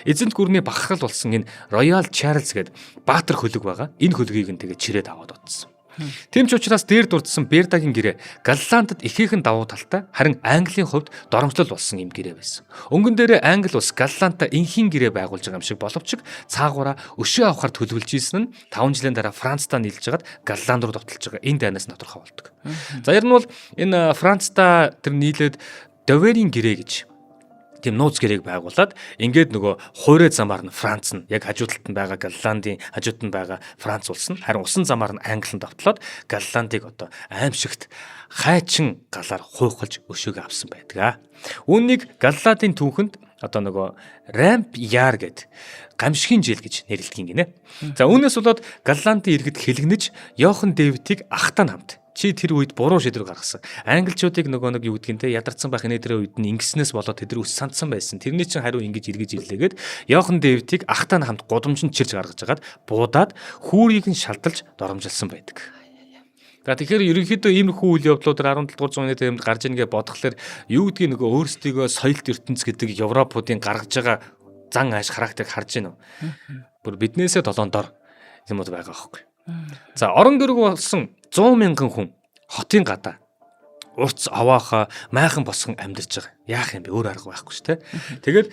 Эзэнт гүрний бахархал болсон энэ Royal Charles гээд баатар хөлөг байгаа. Энэ хөлгийг нь тэгээ чирээд аваад утсан. Тийм ч учраас дээр дурдсан Бердагийн гэрээ Галландд ихээхэн давуу талтай харин Английн хувьд доромжлол болсон юм гэрээ байсан. Өнгөн дээрээ Англи улс Галландтай энхийн гэрээ байгуулж байгаа юм шиг боловч цаагаараа өшөө авахар төлөвлөж ийсэн нь 5 жилийн дараа Францтай нийлж хагаад Галланд руу довтолж байгаа энэ дайнаас тодорхой болдог. За ер нь бол энэ Францтай тэр нийлээд Доверийн гэрээ гэж тийм нууц гэрээг байгуулад ингээд нөгөө хуурай замаар нь Франц нь яг хажуу талд нь байгаа Галландын хажууд нь байгаа Франц улс нь харин усан замаар нь Англид довтлоод Галландыг одоо аимшигт хайчин галаар хуйхалж өшөөгөө авсан байдаг. Үүнийг Галландын түүхэнд одоо нөгөө Рамп Яр гэд гамшигын жил гэж нэрлэдэг юм гинэ. За үүнээс болоод Галландын иргэд хэлгэнэж Йохан Дэвидийг ахтаа хамт чи тэр үед буруу шийдвэр гаргасан. Англичуудыг нөгөө нэг юу гэдгийг те ядарсан байх нэтэр үед нь ингэснээс болоод тэд ус сандсан байсан. Тэрний чинь хариу ингэж эргэж ирлээгээд Йохан Дэвидийг ахтаа хамт гудамжинд чирж гаргаж агаад буудаад хүүрийг нь шалталж доромжилсан байдаг. Тэгэхээр ерөнхийдөө иймэрхүү үйл явдлууд 17 дугаар зууны тэмд гарч ийнгээ бодглохлоор юу гэдгийг нөгөө өөрсдийгөө соёлт ертөнц гэдэг Европуудын гаргаж байгаа зан ааш характерыг харж байна уу? Бүр биднээсээ 7 дор юм уу байгаа байхгүй. За орон гэрэг болсон 100 мянган хүн хотын гадаа урц авааха майхан босгон амьдарч байгаа. Яах юм бэ? Өөр арга байхгүй шүү дээ. Тэгээд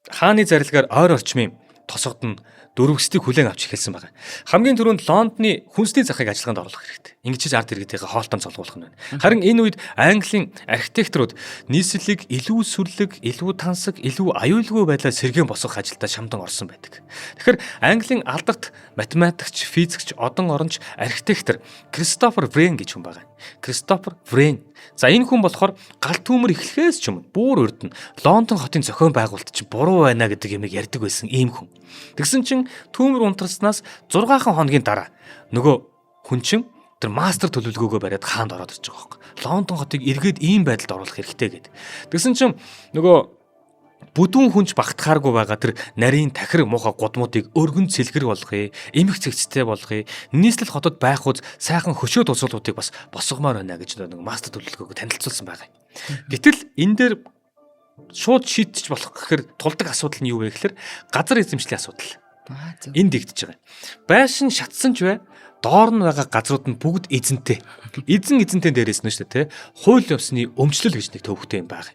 хааны зарилгаар ойр орчмын тосгод нь дөрвөсдийг хүлээн авч эхэлсэн байгаа. Хамгийн түрүүнд Лондоны хүнсний захыг ажиллагаанд оруулах хэрэгтэй. Ингэж ард иргэдийн хоолтон цолгуулах нь байна. Харин энэ үед Английн архитекторууд нийслэлийг илүү сүрлэг, илүү тансаг, илүү аюулгүй байдлаар сэргээн босгох ажилдаа шамдан орсон байдаг. Тэгэхээр Английн алдарт математикч, физикч, одон оронч, архитектор Кристофер Врен гэж хүн байгаа. Кристофер Врен. За энэ хүн болохоор галт түүмэр эхлэхээс ч юм бүр урд нь Лондон хотын зохион байгуулалт чинь буруу байна гэдэг юмыг ярьдаг байсан ийм хүн. Тэгсэн чинь түүмэр унтраснаас 6 хоногийн дараа нөгөө хүн чинь тэр мастер төлөвлөгөөгөө бариад хаанд ороод ирж байгаа байхгүй. Лондон хотыг эргээд ийм байдалд оруулах хэрэгтэй гэд. Тэгсэн чинь нөгөө бүдүүн хүнч багтахааргүй байгаа тэр нарийн тахир муухай гудмуудыг өргөн цэлгэр болгоё, эмх цэгцтэй болгоё, нийслэл хотод байх үз сайхан хөшөө тусгалуудыг бас босгомоор байна гэж нэг мастер төлөвлөгөөгөө танилцуулсан байгаа юм. Гэтэл энэ дээр шууд шийдэж болох гэхээр тулдаг асуудал нь юу вэ гэхээр газар эзэмшлийн асуудал. Энд дэгдэж байгаа. Байшин шатсан ч бай, доор нь байгаа газрууд нь бүгд эзэнтэй. Эзэнтэй дээрээс нь шүү дээ, тэ. Хууль ёсны өмчлөл гэж нэг төвхтэй юм байна.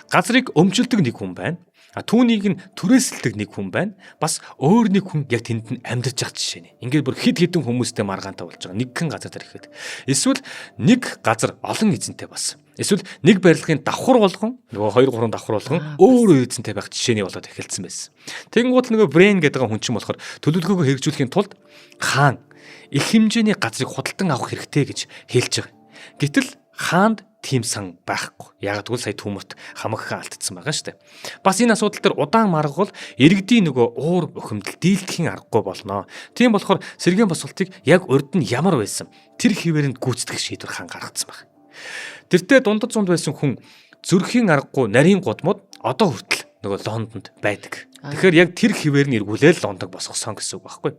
Газрыг өмчлөдөг нэг хүн байна. Түүнийг нь түрээсэлдэг нэг хүн байна. Бас өөр нэг хүн яг тэнд нь амьдарч байгаа жишээ нь. Ингээд бүр хид хідэн хүмүүстэй маргаантай болж байгаа. Нэгэн газар дээр ихэд. Эсвэл нэг газар олон эзэнтэй бас. Эсвэл нэг барилгын давхар болгон нөгөө 2 3 давхар болгон өөр эзэнтэй байх жишээний болоод эхэлсэн байсан. Тэгэнгუთ нөгөө брейн гэдэг хүн чинь болохоор төлөвлөгөөгөө хэрэгжүүлэхийн тулд хаан их хэмжээний газрыг худалдан авах хэрэгтэй гэж хэлж байгаа. Гэтэл хаанд тийм сан байхгүй. Яг тэгвэл сая төмөрт хамагхан алдсан байгаа шүү дээ. Бас энэ асуудал дээр удаан маргавал иргэдийн нөгөө уур бухимдал дийлдэхийн аргагүй болно. Тийм болохоор сэргээн босголтыг яг урд нь ямар байсан тэр хിവэрэнд гүйцэтгэх шийдвэр хаан гаргацсан байна. Тэртээ дундад зунд байсан хүн зүрхийн аргагүй нарийн гудмууд одоо хүртэл нөгөө Лондонд байдаг. Тэгэхээр яг тэр хിവэр нь эргүүлээл Лондонг босгосон гэсэн үг байхгүй.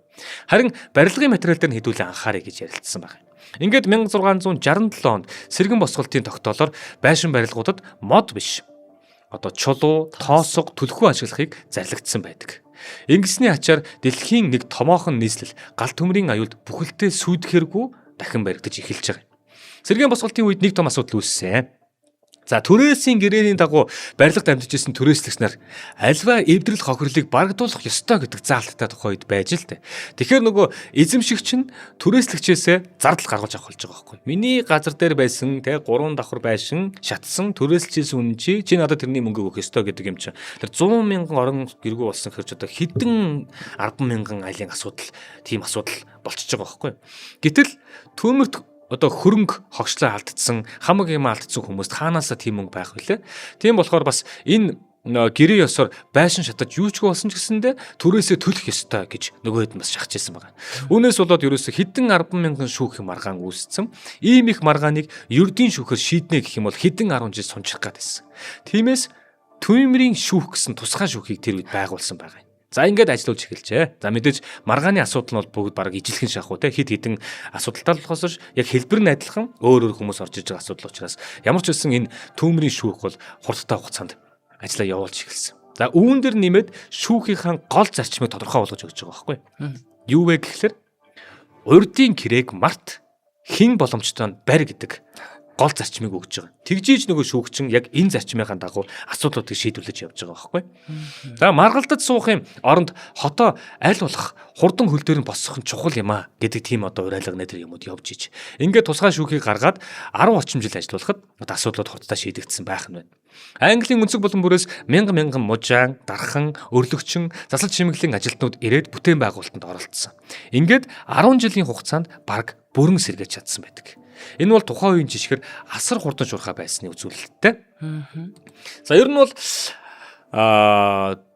Харин барилгын материал дээр нь хэдүүлэн анхаарай гэж ярилцсан байна. Ингээд 1667 онд сэргэн босголтын тогтоолоор байшин барилгуудад мод биш. Одоо чулуу, тоосго, түлхүү ашиглахыг зарлагдсан байдаг. Ингэсний ачаар дэлхийн нэг томоохон нийслэл галт төмрийн аюулд бүхэлдээ сүйдэхэргүй дахин баригдаж эхэлж байгаа. Сэргэн босголтын үед нэг том асуудал үүссэн. За түрээсийн гэрээний дагуу барилгад амьдарч ирсэн түрээслэгч нар альва эвдрэл хохирлыг барагдуулах ёстой гэдэг заалттай тухайд байж л дээ. Тэгэхээр нөгөө эзэмшигч нь түрээслэгчээсээ зардал гаргаж авах болж байгаа байхгүй. Миний газар дээр байсан те 3 давхар байшин шатсан түрээслэгчээс үнэн чи надад тэрний мөнгө өгөх ёстой гэдэг юм чинь. Тэр 100 мянган орон гэргүй болсон хэрэг ч одоо хэдэн 10 мянган айлын асуудал тийм асуудал болчихж байгаа байхгүй. Гэтэл төмөрт одоо хөрөнгө хогшлоо алдсан, хамаг юм алдсан хүмүүст хаанаасаа тийм мөнгө байх вүлээ. Тийм болохоор бас энэ гэрээ ёсоор байшин шатаж юу ч болсон ч гэсэндэ түрээсээ төлөх ёстой гэж нөгөөд нь бас шахажсэн байгаа. Үүнээс болоод ерөөсө хэдэн 10 мянган шүүх маргаан үүссэн. Ийм их маргааныг ердийн шүүхээр шийднэ гэх юм бол хэдэн 10 жил сунчих гээд байсан. Тиймээс Түймрийн шүүх гэсэн тусгай шүүхийг тэр үед байгуулсан байгаа. За ингээд ажиллаж эхэлжээ. За мэдээж маргааны асуудал нь бол бүгд бараг ижилхэн шахуу те хид хідэн асуудалтай болохоос яг хэлбэр нь адилхан өөр хүмүүс орж иж байгаа асуудал учраас ямар ч үсэн энэ Түймрийн шүүх бол хурдтай хугацаанд ажиллаа явуулж эхэлсэн. За үүн дээр нэмээд шүүхийнхаа гол зарчмыг тодорхой болгож өгч байгаа байхгүй юу вэ гэхэлэр урдийн гэрээг март хин боломжтой барь гэдэг гол зарчмыг өгж байгаа. Тэгжиж нөгөө шүүгчин яг энэ зарчмынхаа дагуу асуудлуудыг шийдвэрлэж явж байгаа байхгүй. За маргалдаж суухын оронд хотоо аль болох хурдан хөл дээр нь босгох нь чухал юм а гэдэг тийм одоо уриалга нэтер юмуд явж иж. Ингээд тусгай шүүхийг гаргаад 10 орчим жил ажиллуулахад асуудлууд хурдтай шийдэгдсэн байх нь байна. Английн өнцөг булан бүрээс мянган мужаан, дархан, өрлөгчин, засал чимэглэлийн ажилтнууд ирээд бүтээн байгуулалтанд оролцсон. Ингээд 10 жилийн хугацаанд бараг бүрэн сэргээж чадсан байдаг. Энэ бол тухайн үеийн жишгээр асар хурдан шуурхай байсны үзүүлэлттэй. За ер нь бол 4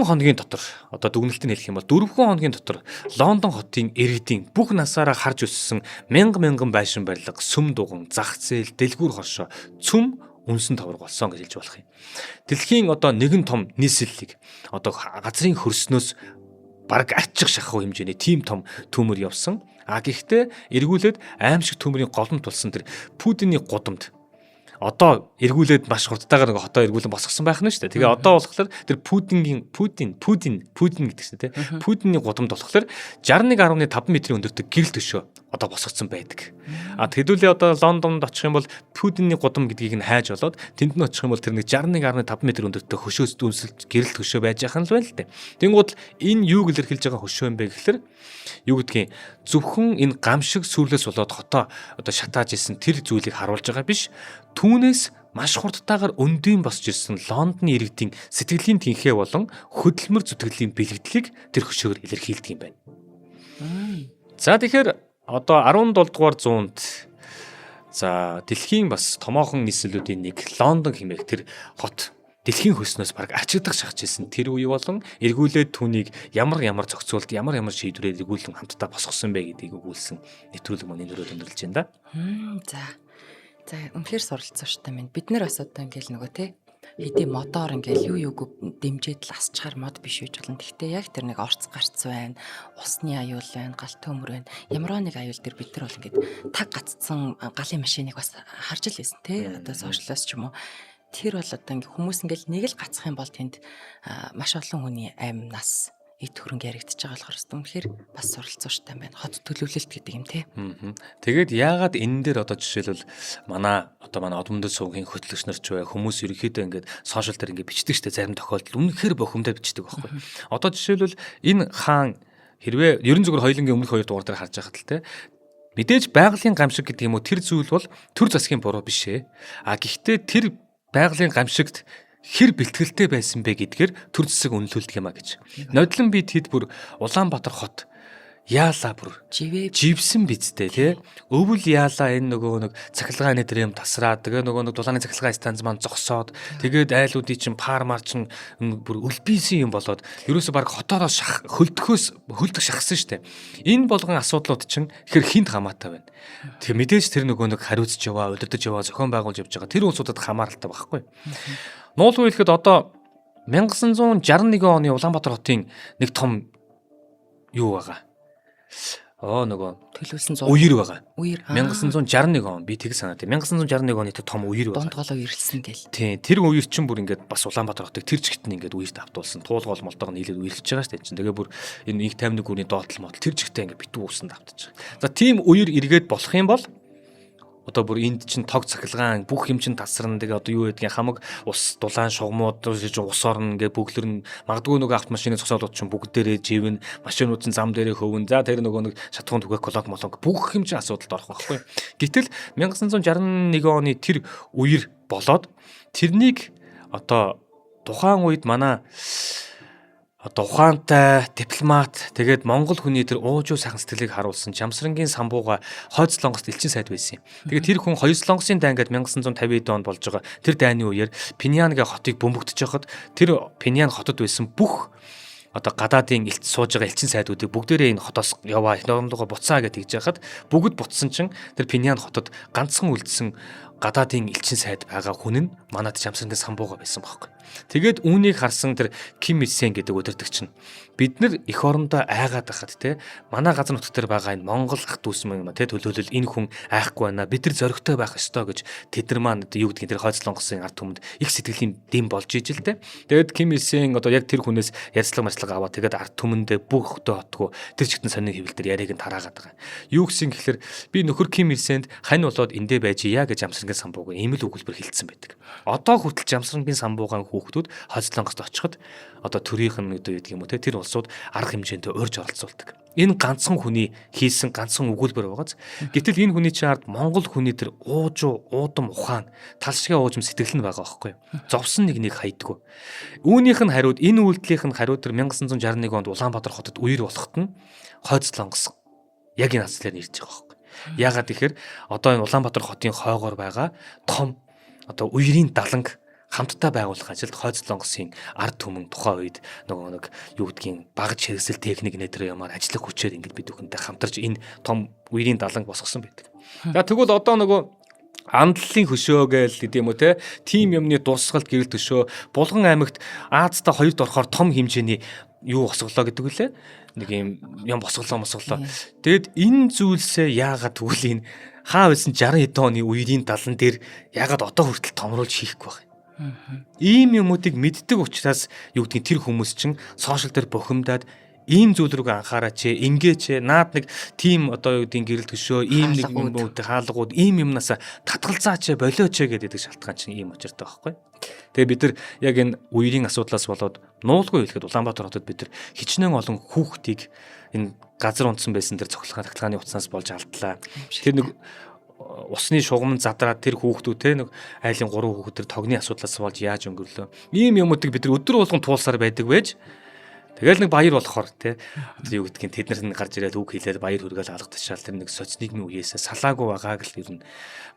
хоногийн дотор одоо дүгнэлтийг хэлэх юм бол 4 хоногийн дотор Лондон хотын иргэдийн бүх насаараа харж өссөн мянган байшин барилга, сүм дуган, зах зээл, дэлгүүр хоршоо цөм үнсэн товрог болсон гэж хэлж болох юм. Дэлхийн одоо нэгэн том нийслэлийг одоо газрын хөрснөөс бараг арчих шахах хэмжээний тийм том төмөр явсан. Гэхдээ эргүүлээд аимшиг төмрийн голомт болсон тэр Путиний гудамд одоо эргүүлээд маш хурдтайгаар нэг хотоо эргүүлэн босгосон байх нь шүү дээ. Тэгээ одоо болохоор тэр Путин гэдэг чинь тий. Путиний гудамд болохоор 61.5 метрийн өндөртөг гэрэл төшөө одоо босгоцсон байдаг. Хэдүүлээ одоо Лондонд очих юм бол Путиний гудам гэдгийг нь хайж болоод тэнд нь очих юм бол тэр нэг 61.5 метр өндөртөг хөшөөс дүнсэлж гэрэл төшөө байж байгаа юм л байна л дээ. Тэнгууд энэ юу илэрхийлж байгаа хөшөө юм бэ гэхээр юу гэдгийг зөвхөн энэ гамшиг сүрлээс болоод хотоо одоо шатааж исэн тэр зүйлийг харуулж байгаа биш. Түүнээс маш хурдтайгаар өндийн босч ирсэн Лондоны иргэдийн сэтгэлийн тэнхээ болон хөдөлмөр зүтгэллийн бэлэгдлийг тэр хөшөөр илэрхийлдэг юм байна. За тэгэхээр одоо 17 дугаар зуунд за дэлхийн бас томоохон нийслэлүүдийн нэг Лондон хэмээх тэр хот дэлхийн хөлснөөс баг арчигдах шахаж ирсэн тэр үе болон эргүүлээд түүнийг ямар зохицуулт ямар шийдвэрээр эргүүлэн хамтдаа босгосон бэ гэдгийг өгүүлсэн нэвтрүүлэг маань өнөөдөр өндөрлөж байна да. За үнэхээр суралцсан шүү дээ. Бид нэр бас одоо ингээл нөгөө те хэдий модоор ингээл юу дэмжиж ласчаар мод биш үеж болно. Гэхдээ яг тэр нэг орц гарц байна, усны аюул байна, галт төмөр байна. Ямар нэг аюул дээр бид нар бол ингээд таг гацсан галын машиныг бас харж л байсан те. Одоо сошиалоос ч юм уу. Тэр бол одоо ингээ хүмүүс ингээл нэг л гацах юм бол тэнд маш олон хүний амь нас эд хөрөнгө яригдчихэж байгаа болохоор үнэхээр бас суралцсан штам байна. Хот төлөвлөлт гэдэг юм те. Тэгээд яагаад энэ дээр одоо жишээлбэл манай одомдод суугийн хөтлөгч нар ч бай хүмүүс ерөнхийдөө ингээд сошиал дээр ингээд бичдэг штэ зарим тохиолдолд үнэхээр бохомдоо бичдэг байхгүй. Одоо жишээлбэл энэ хаан хэрвээ ерөн зүгээр хоёулангийн өмнөх 2 дугаар дээр харж байхад л те мэдээж байгалийн гамшиг гэдэг юм уу тэр зүйл бол төр засгийн буруу биш ээ. Гэхдээ тэр байгалийн гамшигт хэр бэлтгэлтэй байсан бэ гэдгээр төр засаг үнэлүүлдэг юм а гэж. Нодлон би тэд бүр Улаанбаатар хот яалаа бүр живсэн бидтэй тий. Өвөл яалаа энэ нөгөө нэг цахилгааны дээр юм тасраад тэгээ нөгөө нэг дулааны цахилгаан станц маань зогсоод тэгээд айлуудын чинь пармар чинь бүр өлбийсэн юм болоод ерөөсө баг хотоороос хөлдөх шахсан штэ. Энэ болгон асуудлууд чинь хэр хинт хамаатай байна. Тэгээ мэдээж тэр нөгөө нэг хариуцж яваа, удирдах яваа, зохион байгуулж явж байгаа тэр улсуудад хамааралтай байхгүй. Нуулгүй хэлэхэд одоо 1961 оны Улаанбаатар хотын нэг том юу байгаа. Нөгөө төлөвлөсөн үер байгаа. 1961 он би тэг санаад. 1961 оны том үер байгаа. Донд голоо ирэлсэн гэл. Тийм, тэр үер чинь бүр ингээд бас Улаанбаатар хотыг тэр чигт нь ингээд үерт автуулсан. Туулгол молтойг нь нийлээд үерхэж байгаа шүү дээ чинь. Тэгээ бүр энэ инх таймны гүрний доотлол модл тэр чигтээ ингээд битүү уусанд автаж байгаа. За тийм үер эргээд болох юм бол одоо бүр энд чинь тог цахилгаан бүх юм чинь тасарна. Тэгээ одоо юу гэдгийг хамаг ус дулаан шугамууд ус орно ингээ бүглэрн магадгүй нөгөө автомашины зогсоолууд чинь бүгд дээрээ живэн машинууд чинь зам дээрээ хөвөн. За тэр нөгөө нэг шатхуун түгээх колог молог бүх юм чинь асуудалд орох байхгүй. Гэтэл 1961 оны тэр үер болоод тэрнийг одоо тухайн үед манай ухаантай дипломат тэгээд Монгол хүний тэр уужуу сайхан сэтгэлийг харуулсан Жамсрангийн самбууга Хойд Солонгост элчин сайд байсан юм. Тэгээд тэр хүн Хоёр Солонгосын дайн гээд 1950 онд болж байгаа тэр дайны үеэр Пиньянгийн хотыг бөмбөгдөж хахад тэр Пиньян хотод байсан бүх одоо гадаадын элч сууж байгаа элчин сайдуудыг бүгдээрээ энэ хотоос яваа нормлогоо буцаа гэж тэгж яхад бүгд буцсан чинь тэр Пиньян хотод ганцхан үлдсэн гадаадын элчин сайд байгаа хүн нь манад Жамсрангийн самбууга байсан байхгүй. Тэгээд үүнийг харсан тэр Ким Ил Сен гэдэг удирдагч нь бид нар эх орондоо айгаад байхад те манай газар нутгт төр байгаа энэ Монгол ах дүүс юм те төлөөлөл энэ хүн айхгүй байна. Бид нар зоригтой байх ёстой гэж тэд нар маань юу гэдгийг тэр Хойд Солонгосын ард түмэнд их сэтгэлийн дэм болж ижил те. Тэгээд Ким Ил Сен одоо яг тэр хүнээс ярьцлага аваад тэгээд ард түмэндээ бүх хөтөө хотгоо тэр чигтэн сонины хэвэл дээр яриаг нь тараагаад байгаа. Юу гэсэн гэхээр би нөхөр Ким Ил Сенд хань болоод эндэ байж яа гэж Жамсрангийн самбууг ийм л өгүүлбэр хэлсэн байдаг. Одоо хүртэл Жамсрангийн самбуугаан хүүхдүүд Хойд Солонгост очиход одоо төрийнх нь гэдэг юм уу те тэр улсууд арга хэмжээнд урьж оролцуулдаг. Энэ ганцхан хүний хийсэн ганцхан өгүүлбэр байгааз. Гэтэл энэ хүний чинь ард Монгол хүний тэр уудам ухаан талшгаа уужим сэтгэл нь байгаа байхгүй юу? Зовсон нэг хайдгүй. Үүнийх нь хариуд энэ үйлдэлийнх нь хариуд тэр 1961 онд Улаанбаатар хотод үер болоход нь Хойд Солонгос яг энэ асуудлаар нэрж байгаа байхгүй юу? Яагаад тэгэхээр одоо энэ Улаанбаатар хотын хойгоор байгаа том одоо үерийн даланг хамтдаа байгуулах ажилд Хойд Солонгосын ард түмэн тухайн үед нөгөө нэг юу гэдгийг багж хэрэгсэл техник нэтэр ямаар ажиллах хүчээр ингэж бид бүхэнтэй хамтарч энэ том үерийн даланг босгосон байдаг. За тэгвэл одоо нөгөө амдлалын хөшөө гээл гэдэг юм уу те тим юмны дурсгалт гэрэл төшөө Булган аймагт Аазтай хоёрд орохоор том хэмжээний юу босголоо гэдэг үлээ нэг юм босголоо. Тэгэд энэ зүйлсээ яагаад тэгвэл энэ хаа байсан 60 хэдэн оны үерийн далан дээр яагаад одоо хүртэл томруулж хийхгүй байна. Ийм юмуудыг мэддэг учраас юу гэдгийг тэр хүмүүс чинь сошиал дээр бухимдаад ийм зүйл рүү анхаараач ингээч наад нэг тим одоо юу гэдгийг гэрэл төшөө ийм нэг юмнууд хаалгууд ийм юмнасаа татгалзаач болооч гэдэг шалтгаан чинь ийм учиртай байхгүй. Тэгээ бид нар яг энэ үерийн асуудлаас болоод нуулгүй хэлэхэд Улаанбаатар хотод бид нар хичнээн олон хүүхдийг энэ газар унтсан байсан тэр цохилгааны утаснаас болж алдлаа. Тэр нэг усны шугамд задраад тэр хүүхдүүд те нэг айлын 3 хүүхэд тэр тогны асуудлаас болж яаж өнгөрлөө. Ийм юмуудыг бид нар өдөр болгон туулсаар байдаг байж Тэгэл нэг баяр болохоор те юу гэдгийг тэд нар нэг гарч ирээд үг хэлээд баяр хүргээл алга тушаал тэр нэг социализмын үеэс салаагүй байгааг л ер нь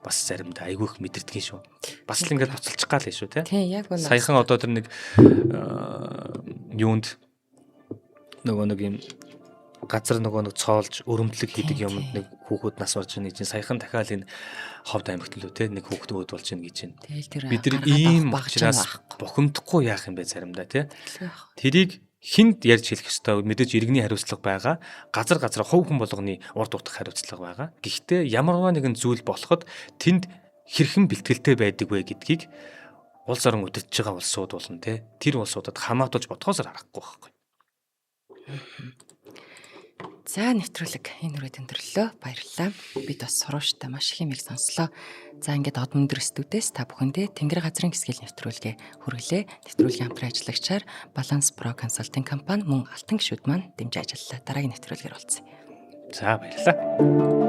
бас заримдаа айгүйх мэдэрдгийн шүү. Бас л ингээд буцалчих гал шүү те. Тийм яг үнэ. Саяхан одоо тэр нэг юунд нөгөө нэг юм газар нөгөө нэг цоолж өрөмтлөг хийдэг юм нэг хүүхэд нас барж байгаа нэг чинь саяхан дахиад энэ Ховд аймагт лөө те нэг хүүхэд өөд болж байна гэж байна. Тэгэл тэр Бид нар ийм учраас бухимдахгүй яах юм бэ заримдаа те. Тэрийг хинд ярьж хэлэх ёстой мэдээж иргэний хариуцлага байгаа. Газар хувь хүн болгоны урд утгах хариуцлага байгаа. Гэхдээ ямарваа нэгэн зүйл болоход тэнд хэрхэн бэлтгэлтэй байдаг вэ гэдгийг улс орон үдирч байгаа улсууд болно те. Тэр улсуудад хамаатуулж бодхоосоор харахгүй байхгүй. За нэвтрүүлэг энэ үрээд өндөрлөө. Баярлалаа. Бид бас сурвалжтай маш их юм их сонслоо. За ингээд од мөндөр студиэс та бүхэндээ Тэнгэр газрын хэсгийн нэвтрүүлгээ хүргэлээ. Нэвтрүүлгийн хамтран ажиллагчаар Баланс Про консалтинг компани мөн Алтан гишүүд маань дэмжиж ажиллалаа. Дараагийн нэвтрүүлгээр уулзъя. За баярлалаа.